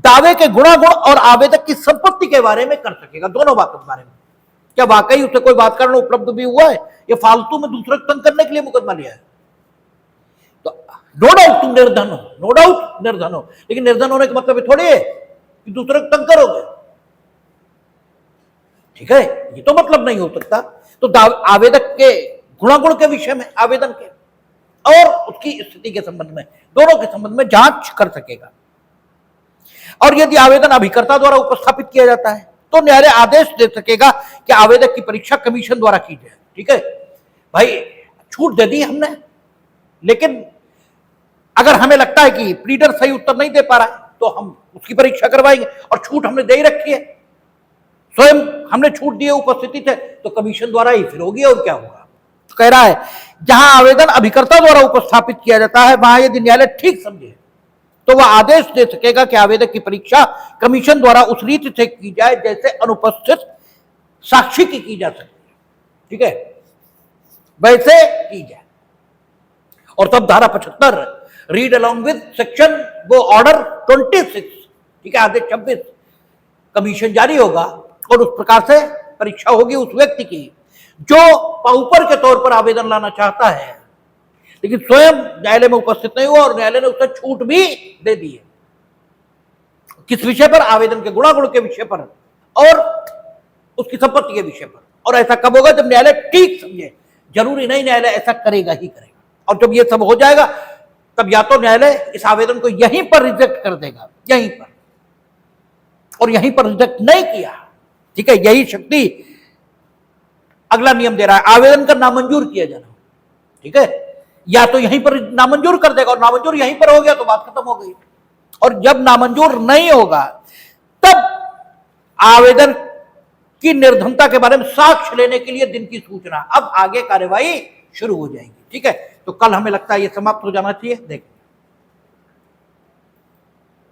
दावे के गुणागुण और आवेदक की संपत्ति के बारे में कर सकेगा, दोनों बातों के बारे में। क्या वाकई उसे कोई बात कारण उपलब्ध भी हुआ है या फालतू में दूसरे तंग करने के लिए मुकदमा लिया है? तो नो डाउट तुम निर्धन हो, नो डाउट निर्धन हो, लेकिन निर्धन होने का मतलब थोड़ी है कि दूसरे को तंग करोगे। ठीक है, ये तो मतलब नहीं हो सकता। तो आवेदक के गुणागुण के विषय में, आवेदन के और उसकी स्थिति के संबंध में, दोनों के संबंध में जांच कर सकेगा। और यदि आवेदन अभिकर्ता द्वारा उपस्थापित किया जाता है तो न्यायालय आदेश दे सकेगा कि आवेदक की परीक्षा कमीशन द्वारा की जाए। ठीक है भाई, छूट दे दी हमने, लेकिन अगर हमें लगता है कि प्लीडर सही उत्तर नहीं दे पा रहा है तो हम उसकी परीक्षा करवाएंगे, और छूट हमने दे ही रखी है, स्वयं हमने छूट दी है, उपस्थिति थे, तो कमीशन द्वारा ही फिर होगी और क्या होगा। तो कह रहा है जहां आवेदन अभिकर्ता द्वारा उपस्थापित किया जाता है वहां यदि न्यायालय ठीक समझे तो वह आदेश दे सकेगा कि आवेदक की परीक्षा कमीशन द्वारा उस रीति से की जाए जैसे अनुपस्थित साक्षी की जा सकती है। ठीक है, वैसे की जाए। और तब धारा 75 रीड अलॉन्ग विद सेक्शन वो ऑर्डर 26, ठीक है, आदेश 26 कमीशन जारी होगा और उस प्रकार से परीक्षा होगी उस व्यक्ति की जो पाउपर के तौर पर आवेदन लाना चाहता है लेकिन स्वयं न्यायालय में उपस्थित नहीं हुआ और न्यायालय ने उसे छूट भी दे दी है। किस विषय पर? आवेदन के गुणागुण के विषय पर और उसकी संपत्ति के विषय पर। और ऐसा कब होगा? जब न्यायालय ठीक समझे। जरूरी नहीं न्यायालय ऐसा करेगा ही करेगा, और जब ये सब हो जाएगा तब या तो न्यायालय इस आवेदन को यहीं पर रिजेक्ट कर देगा, यहीं पर, और यहीं पर रिजेक्ट नहीं किया, ठीक है, यही शक्ति अगला नियम दे रहा है, आवेदन का नामंजूर किया जाना। ठीक है, या तो यहीं पर नामंजूर कर देगा, और नामंजूर यहीं पर हो गया तो बात खत्म हो गई। और जब नामंजूर नहीं होगा तब आवेदन की निर्धनता के बारे में साक्ष्य लेने के लिए दिन की सूचना, अब आगे कार्यवाही शुरू हो जाएगी। ठीक है, तो कल हमें लगता है ये समाप्त हो जाना चाहिए। देखिए